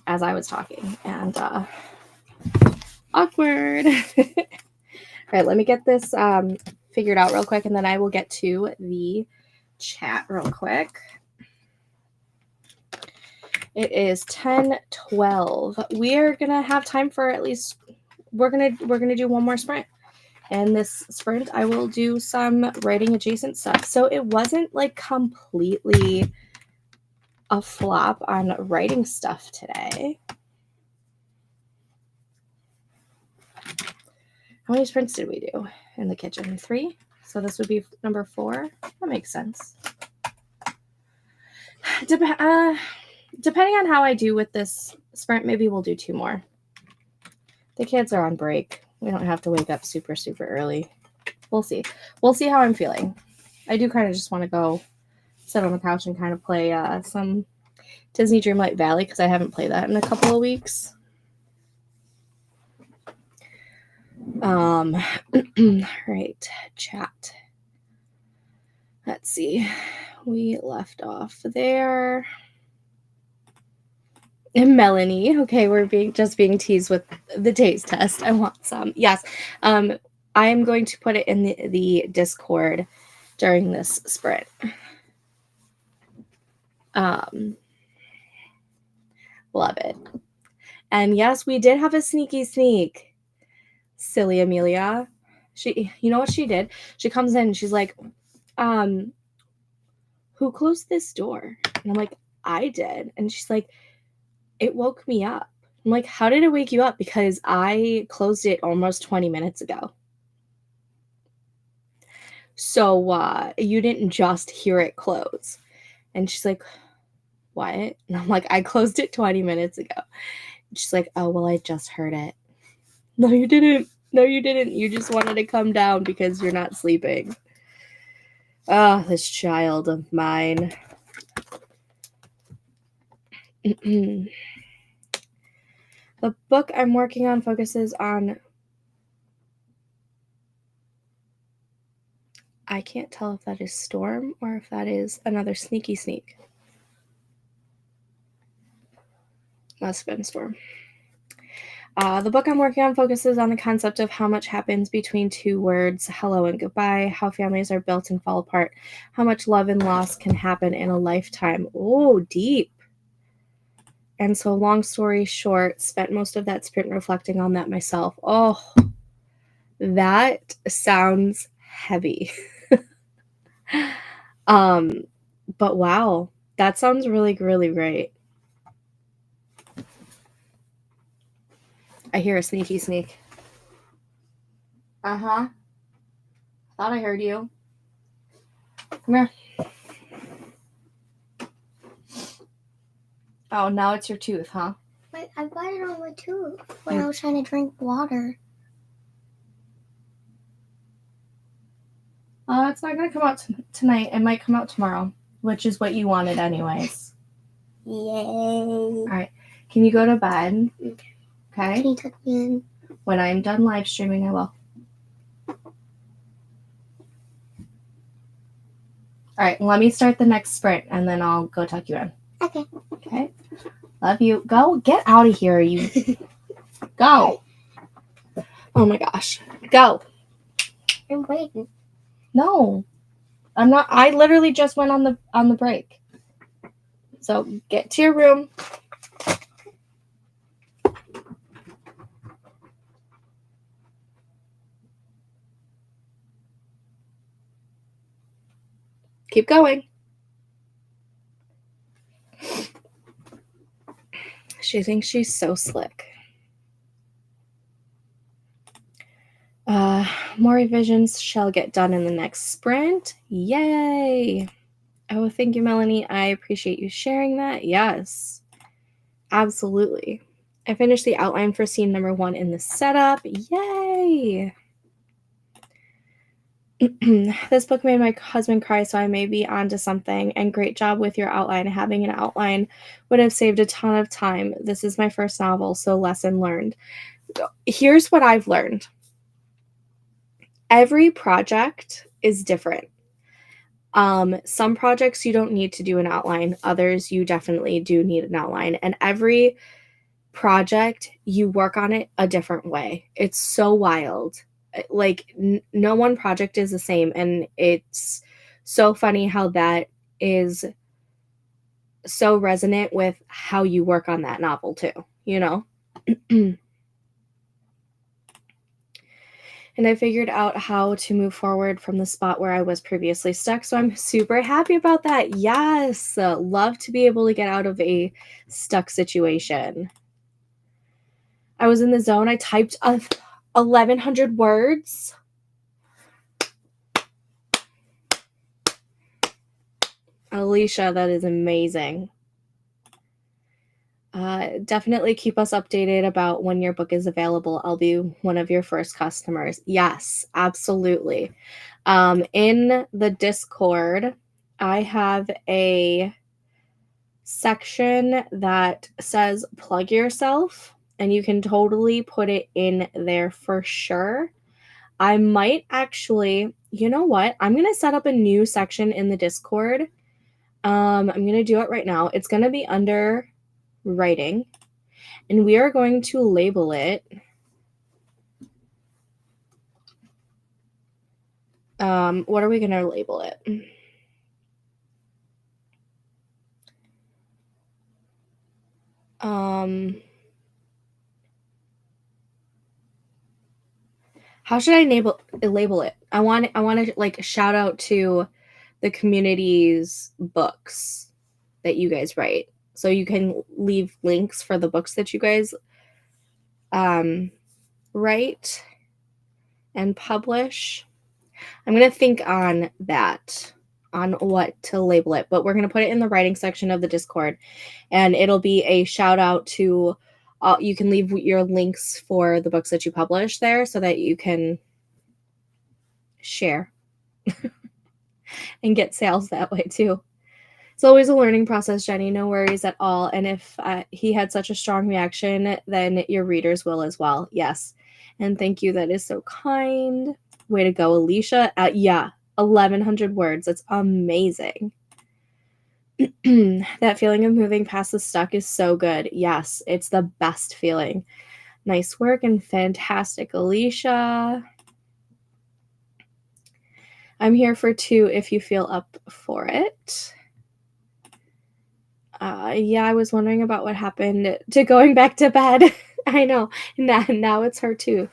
as I was talking, and awkward. All right, let me get this figured out real quick and then I will get to the chat real quick. It is 10:12. We are gonna have time for at least we're gonna do one more sprint. And this sprint, I will do some writing adjacent stuff. So it wasn't like completely a flop on writing stuff today. How many sprints did we do in the kitchen? 3. So this would be number 4. That makes sense. Depending on how I do with this sprint, maybe we'll do 2 more. The kids are on break. We don't have to wake up super, super early. We'll see. We'll see how I'm feeling. I do kind of just want to go sit on the couch and kind of play some Disney Dreamlight Valley because I haven't played that in a couple of weeks. Right, chat. Let's see. We left off there. And Melanie, okay, we're being teased with the taste test. I want some. Yes. I am going to put it in the Discord during this sprint. Love it. And yes, we did have a sneaky sneak. Silly Amelia. She, you know what she did? She comes in and she's like, who closed this door? And I'm like, I did. And she's like, it woke me up. I'm like, how did it wake you up? Because I closed it almost 20 minutes ago. So you didn't just hear it close. And she's like, what? And I'm like, I closed it 20 minutes ago. And she's like, oh, well, I just heard it. No, you didn't. No, you didn't. You just wanted to come down because you're not sleeping. Oh, this child of mine. The book I'm working on focuses on... I can't tell if that is Storm or if that is another sneaky sneak. Must have been Storm. The book I'm working on focuses on the concept of how much happens between 2 words, hello and goodbye, how families are built and fall apart, how much love and loss can happen in a lifetime. Oh, deep. And so, long story short, spent most of that sprint reflecting on that myself. Oh, that sounds heavy. But wow, that sounds really, really great. I hear a sneaky sneak. Uh-huh. Thought I heard you. Come here. Oh, now it's your tooth, huh? Wait, I bite it on my tooth when I was trying to drink water. It's not going to come out tonight. It might come out tomorrow, which is what you wanted anyways. Yay. All right. Can you go to bed? Okay. Can you tuck me in? When I'm done live streaming, I will. All right. Let me start the next sprint, and then I'll go tuck you in. Okay. Okay. Love you. Go. Get out of here, you. Go. Oh, my gosh. Go. I'm waiting. No. I'm not. I literally just went on the break. So get to your room. Keep going. She thinks she's so slick. More revisions shall get done in the next sprint. Yay! Oh, thank you, Melanie. I appreciate you sharing that. Yes, absolutely. I finished the outline for scene number 1 in the setup. Yay! This book made my husband cry, so I may be onto something. And great job with your outline. Having an outline would have saved a ton of time. This is my first novel, so lesson learned. Here's what I've learned. Every project is different. Some projects you don't need to do an outline. Others you definitely do need an outline. And every project you work on it a different way. It's so wild. Like no one project is the same, and it's so funny how that is so resonant with how you work on that novel too, you know? And I figured out how to move forward from the spot where I was previously stuck. So I'm super happy about that. Yes. Love to be able to get out of a stuck situation. I was in the zone. I typed 1,100 words. Alicia, that is amazing. Definitely keep us updated about when your book is available. I'll be one of your first customers. Yes, absolutely. In the Discord, I have a section that says plug yourself, and you can totally put it in there for sure. I might actually, you know what? I'm going to set up a new section in the Discord. I'm going to do it right now. It's going to be under writing, and we are going to label it what are we going to label it? How should I label it? I want to like shout out to the community's books that you guys write. So you can leave links for the books that you guys write and publish. I'm going to think on that, on what to label it, but we're going to put it in the writing section of the Discord, and it'll be a shout out to you can leave your links for the books that you publish there so that you can share and get sales that way too. It's always a learning process, Jenny. No worries at all. And if he had such a strong reaction, then your readers will as well. Yes. And thank you. That is so kind. Way to go, Alicia. Yeah, 1,100 words. That's amazing. That feeling of moving past the stuck is so good. Yes, it's the best feeling. Nice work and fantastic, Alicia. I'm here for 2 if you feel up for it. Yeah, I was wondering about what happened to going back to bed. I know. Now it's her too.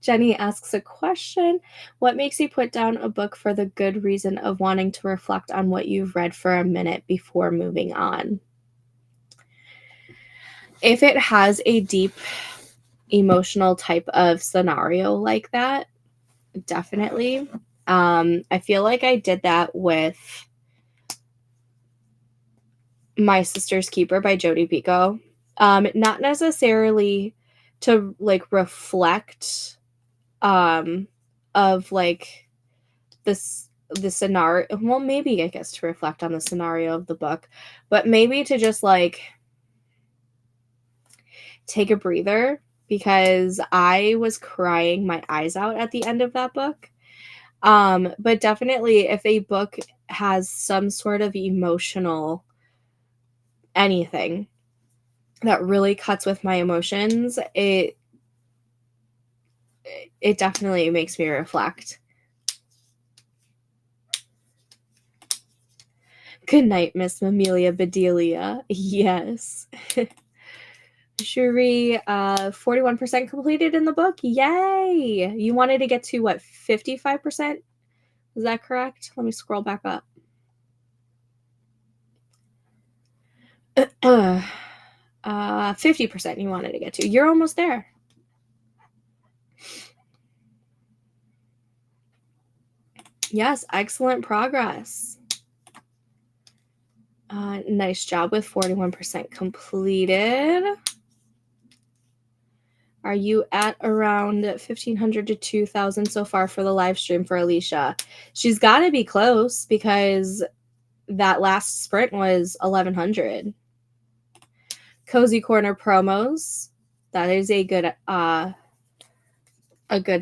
Jenny asks a question. What makes you put down a book for the good reason of wanting to reflect on what you've read for a minute before moving on? If it has a deep emotional type of scenario like that, definitely. I feel like I did that with My Sister's Keeper by Jodi Picoult. Not necessarily to like reflect of like the scenario. Well, maybe I guess to reflect on the scenario of the book, but maybe to just like take a breather, because I was crying my eyes out at the end of that book. But definitely if a book has some sort of emotional anything that really cuts with my emotions, it definitely makes me reflect. Good night, Miss Amelia Bedelia. Yes. Cherie, 41% completed in the book. Yay! You wanted to get to what, 55%? Is that correct? Let me scroll back up. 50% you wanted to get to. You're almost there. Yes, excellent progress. Nice job with 41% completed. Are you at around 1,500 to 2,000 so far for the live stream for Alicia? She's got to be close because that last sprint was 1,100. Cozy Corner promos. That is a good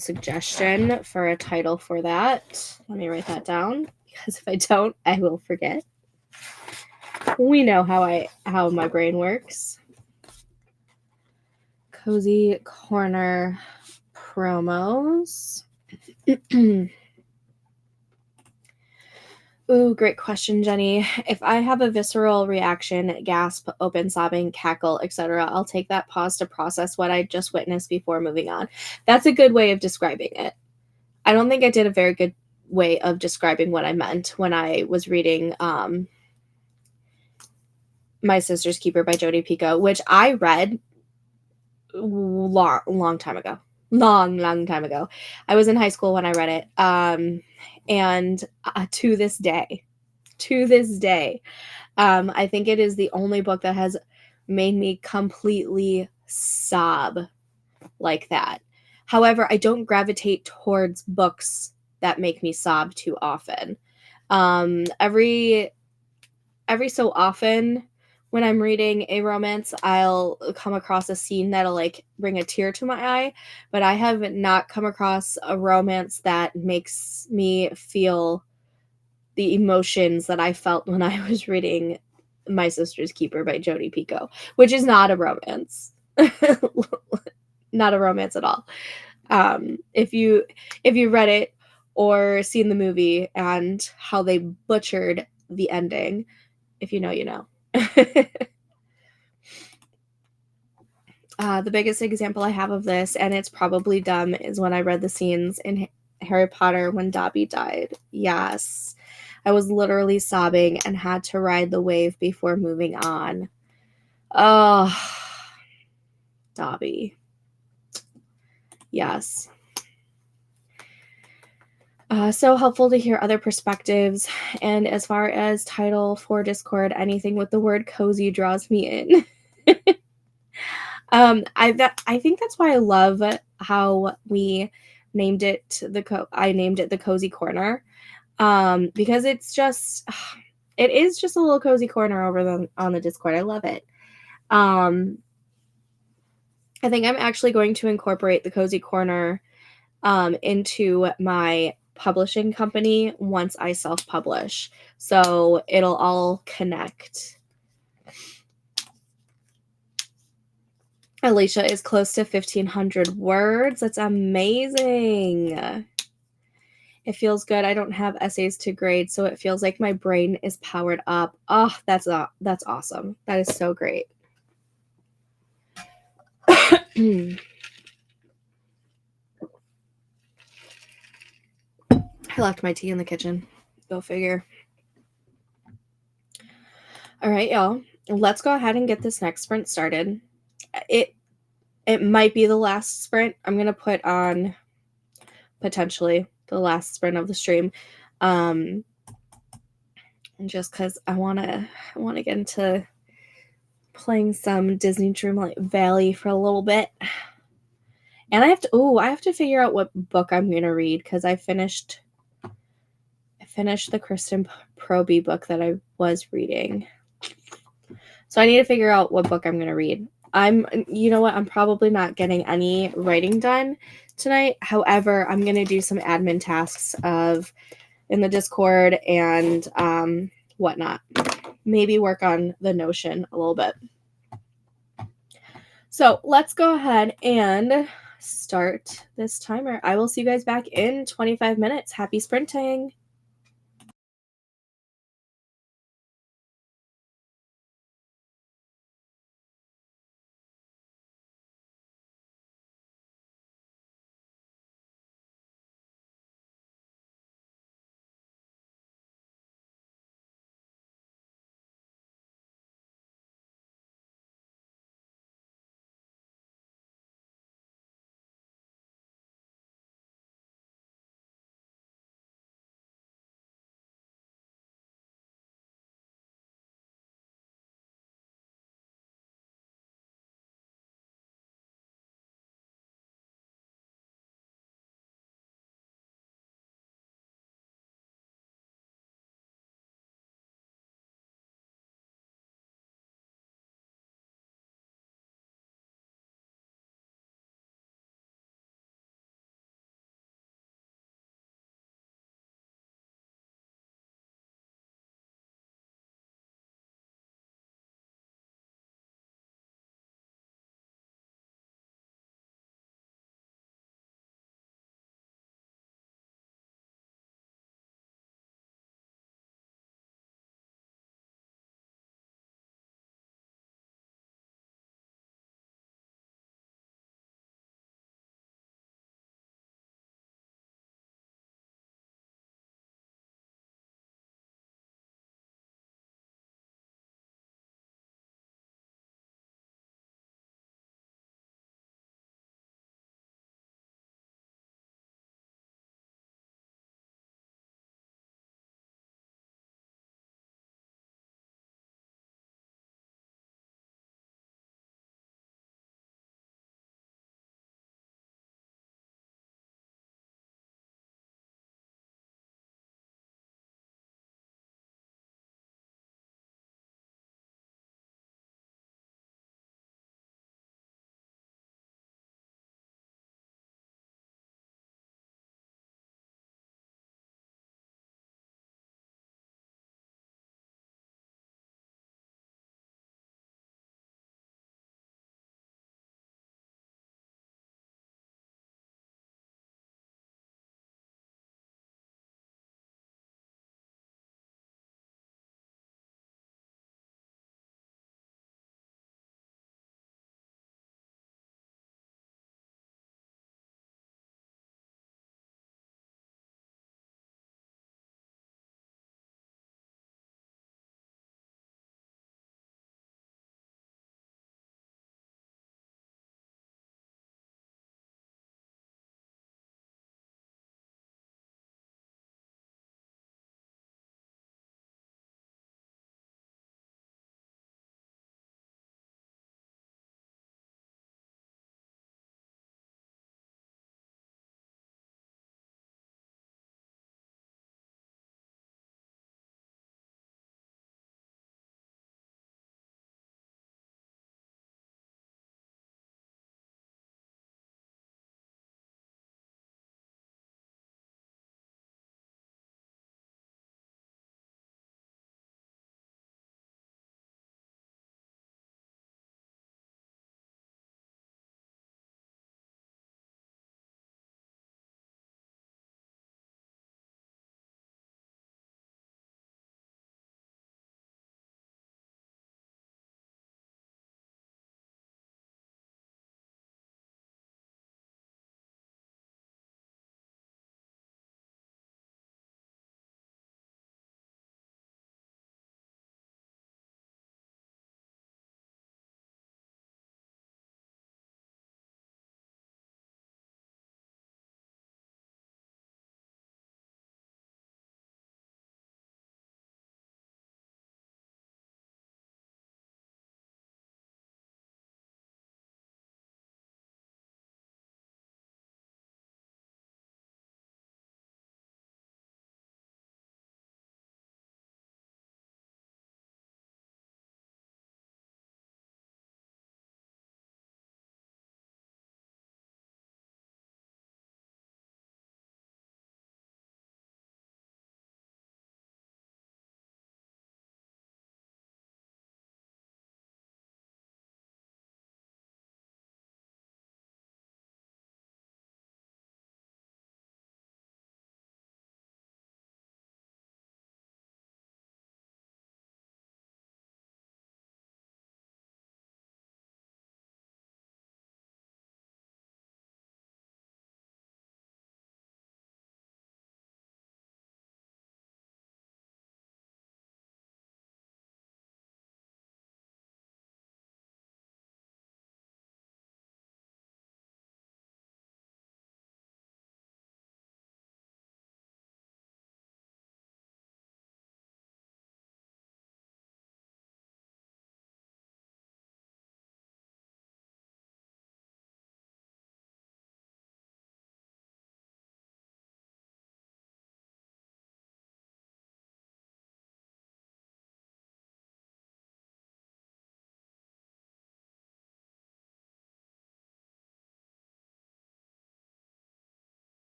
suggestion for a title for that. Let me write that down, because if I don't, I will forget. We know how my brain works. Cozy Corner promos. Ooh, great question, Jenny. If I have a visceral reaction, gasp, open sobbing, cackle, etc., I'll take that pause to process what I just witnessed before moving on. That's a good way of describing it. I don't think I did a very good way of describing what I meant when I was reading My Sister's Keeper by Jodi Picoult, which I read long time ago. Long time ago. I was in high school when I read it. And to this day, I think it is the only book that has made me completely sob like that. However, I don't gravitate towards books that make me sob too often. Every so often when I'm reading a romance, I'll come across a scene that'll like bring a tear to my eye, but I have not come across a romance that makes me feel the emotions that I felt when I was reading My Sister's Keeper by Jodi Picoult, which is not a romance. Not a romance at all. If you read it or seen the movie and how they butchered the ending, if you know, you know. The biggest example I have of this, and it's probably dumb, is when I read the scenes in Harry Potter when Dobby died. Yes. I was literally sobbing and had to ride the wave before moving on. Oh, Dobby. Yes. So helpful to hear other perspectives. And as far as title for Discord, anything with the word cozy draws me in. I think that's why I love how we named it I named it the Cozy Corner. Because it's just it is just a little cozy corner over on the Discord. I love it. I think I'm actually going to incorporate the Cozy Corner into my publishing company once I self-publish. So it'll all connect. Alicia is close to 1,500 words. That's amazing. It feels good. I don't have essays to grade, so it feels like my brain is powered up. Oh, that's awesome. That is so great. I left my tea in the kitchen. Go figure. All right, y'all. Let's go ahead and get this next sprint started. It might be the last sprint. I'm going to put on potentially the last sprint of the stream. just because I want to get into playing some Disney Dreamlight Valley for a little bit. And I have to figure out what book I'm going to read, because I finished the Kristen Proby book that I was reading. So I need to figure out what book I'm going to read. You know what? I'm probably not getting any writing done tonight. However, I'm going to do some admin tasks in the Discord and whatnot. Maybe work on the Notion a little bit. So let's go ahead and start this timer. I will see you guys back in 25 minutes. Happy sprinting.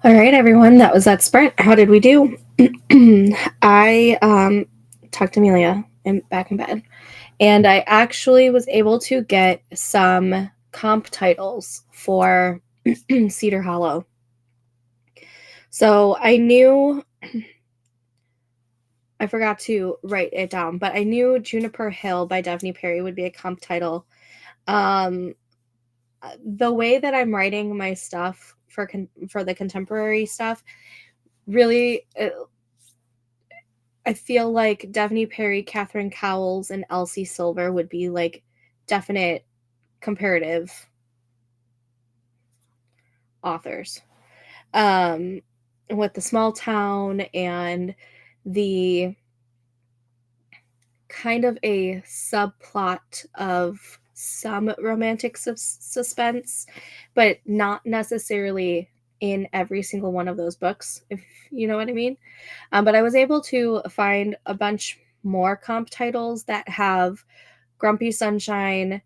All right, everyone, that was that sprint. How did we do? I tucked Amelia back in bed, and I actually was able to get some comp titles for Cedar Hollow. So I knew, I forgot to write it down, but I knew Juniper Hill by Daphne Perry would be a comp title. The way that I'm writing my stuff for the contemporary stuff, really, I feel like Daphne Perry, Catherine Cowles, and Elsie Silver would be like definite comparative authors. With the small town and the kind of a subplot of some romantic suspense, but not necessarily in every single one of those books, if you know what I mean. But I was able to find a bunch more comp titles that have Grumpy Sunshine,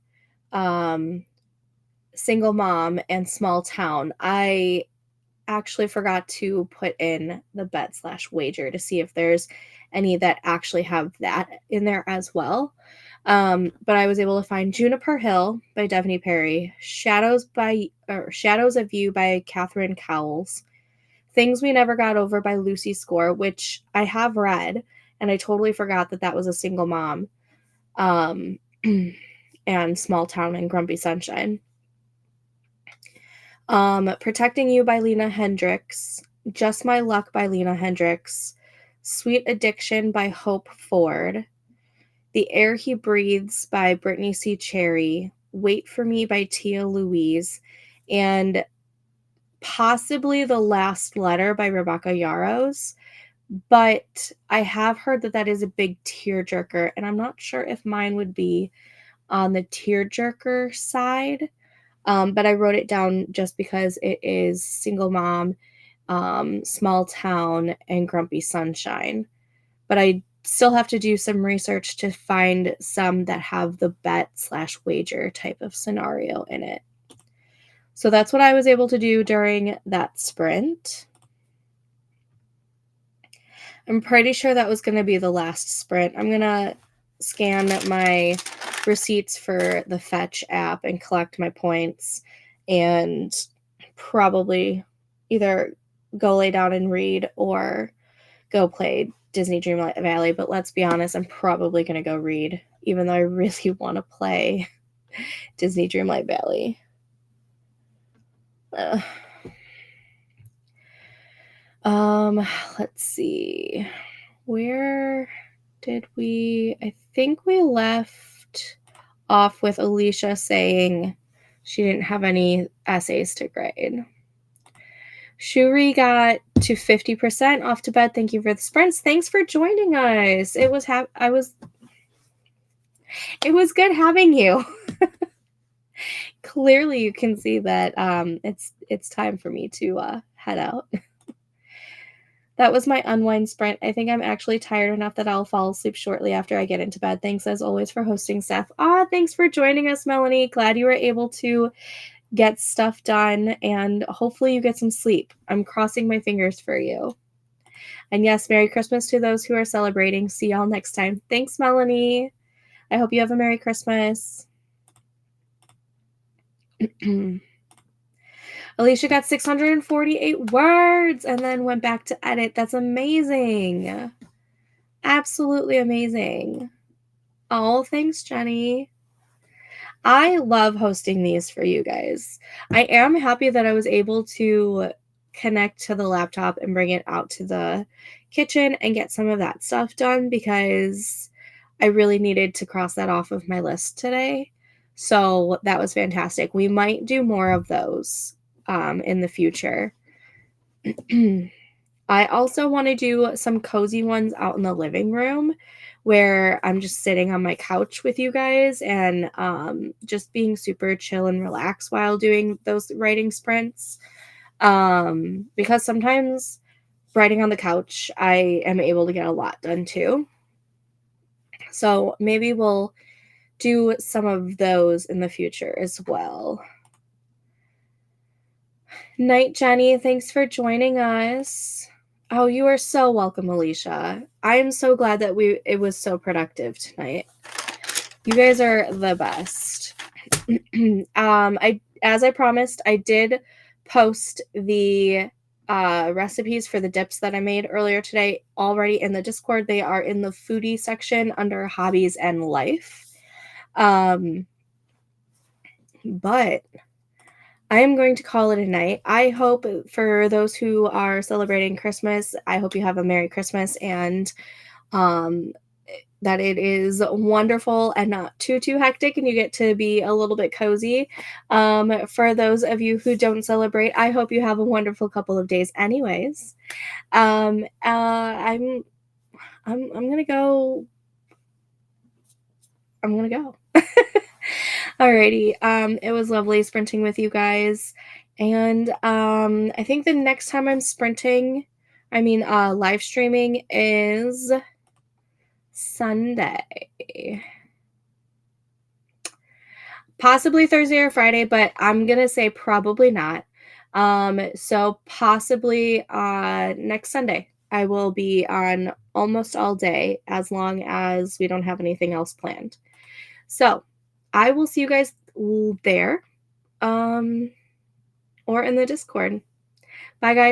Single Mom, and Small Town. I actually forgot to put in the bet/wager to see if there's any that actually have that in there as well. But I was able to find Juniper Hill by Daphne Perry, Shadows of You by Catherine Cowles, Things We Never Got Over by Lucy Score, which I have read, and I totally forgot that that was a single mom, and Small Town and Grumpy Sunshine. Protecting You by Lena Hendricks, Just My Luck by Lena Hendricks, Sweet Addiction by Hope Ford, The Air He Breathes by Brittany C. Cherry, Wait for Me by Tia Louise, and possibly The Last Letter by Rebecca Yarros. But I have heard that that is a big tearjerker, and I'm not sure if mine would be on the tearjerker side. But I wrote it down just because it is Single Mom, Small Town, and Grumpy Sunshine. But I still have to do some research to find some that have the bet/wager type of scenario in it. So that's what I was able to do during that sprint. I'm pretty sure that was going to be the last sprint. I'm going to scan my receipts for the Fetch app and collect my points and probably either go lay down and read or go play Disney Dreamlight Valley. But let's be honest, I'm probably going to go read, even though I really want to play Disney Dreamlight Valley. Let's see. Where did we? I think we left off with Alicia saying she didn't have any essays to grade. Shuri got to 50% off to bed. Thank you for the sprints. Thanks for joining us. It was good having you. Clearly you can see that it's time for me to head out. That was my unwind sprint. I think I'm actually tired enough that I'll fall asleep shortly after I get into bed. Thanks as always for hosting, Steph. Thanks for joining us, Melanie. Glad you were able to get stuff done, and hopefully you get some sleep. I'm crossing my fingers for you. And yes, Merry Christmas to those who are celebrating. See y'all next time. Thanks, Melanie. I hope you have a Merry Christmas. Alicia got 648 words and then went back to edit. That's amazing. Absolutely amazing. Oh, thanks, Jenny. I love hosting these for you guys. I am happy that I was able to connect to the laptop and bring it out to the kitchen and get some of that stuff done because I really needed to cross that off of my list today. So that was fantastic. We might do more of those in the future. I also want to do some cozy ones out in the living room where I'm just sitting on my couch with you guys and just being super chill and relaxed while doing those writing sprints. Because sometimes writing on the couch, I am able to get a lot done too. So maybe we'll do some of those in the future as well. Night, Jenny. Thanks for joining us. Oh, you are so welcome, Alicia. I am so glad that it was so productive tonight. You guys are the best. As I promised, I did post the recipes for the dips that I made earlier today already in the Discord. They are in the foodie section under hobbies and life. But I am going to call it a night. I hope for those who are celebrating Christmas, I hope you have a Merry Christmas and that it is wonderful and not too hectic and you get to be a little bit cozy. For those of you who don't celebrate, I hope you have a wonderful couple of days anyways. I'm gonna go. I'm gonna go. Alrighty. It was lovely sprinting with you guys. And I think the next time I'm live streaming is Sunday. Possibly Thursday or Friday, but I'm gonna say probably not. So possibly next Sunday. I will be on almost all day as long as we don't have anything else planned. So I will see you guys there or in the Discord. Bye, guys.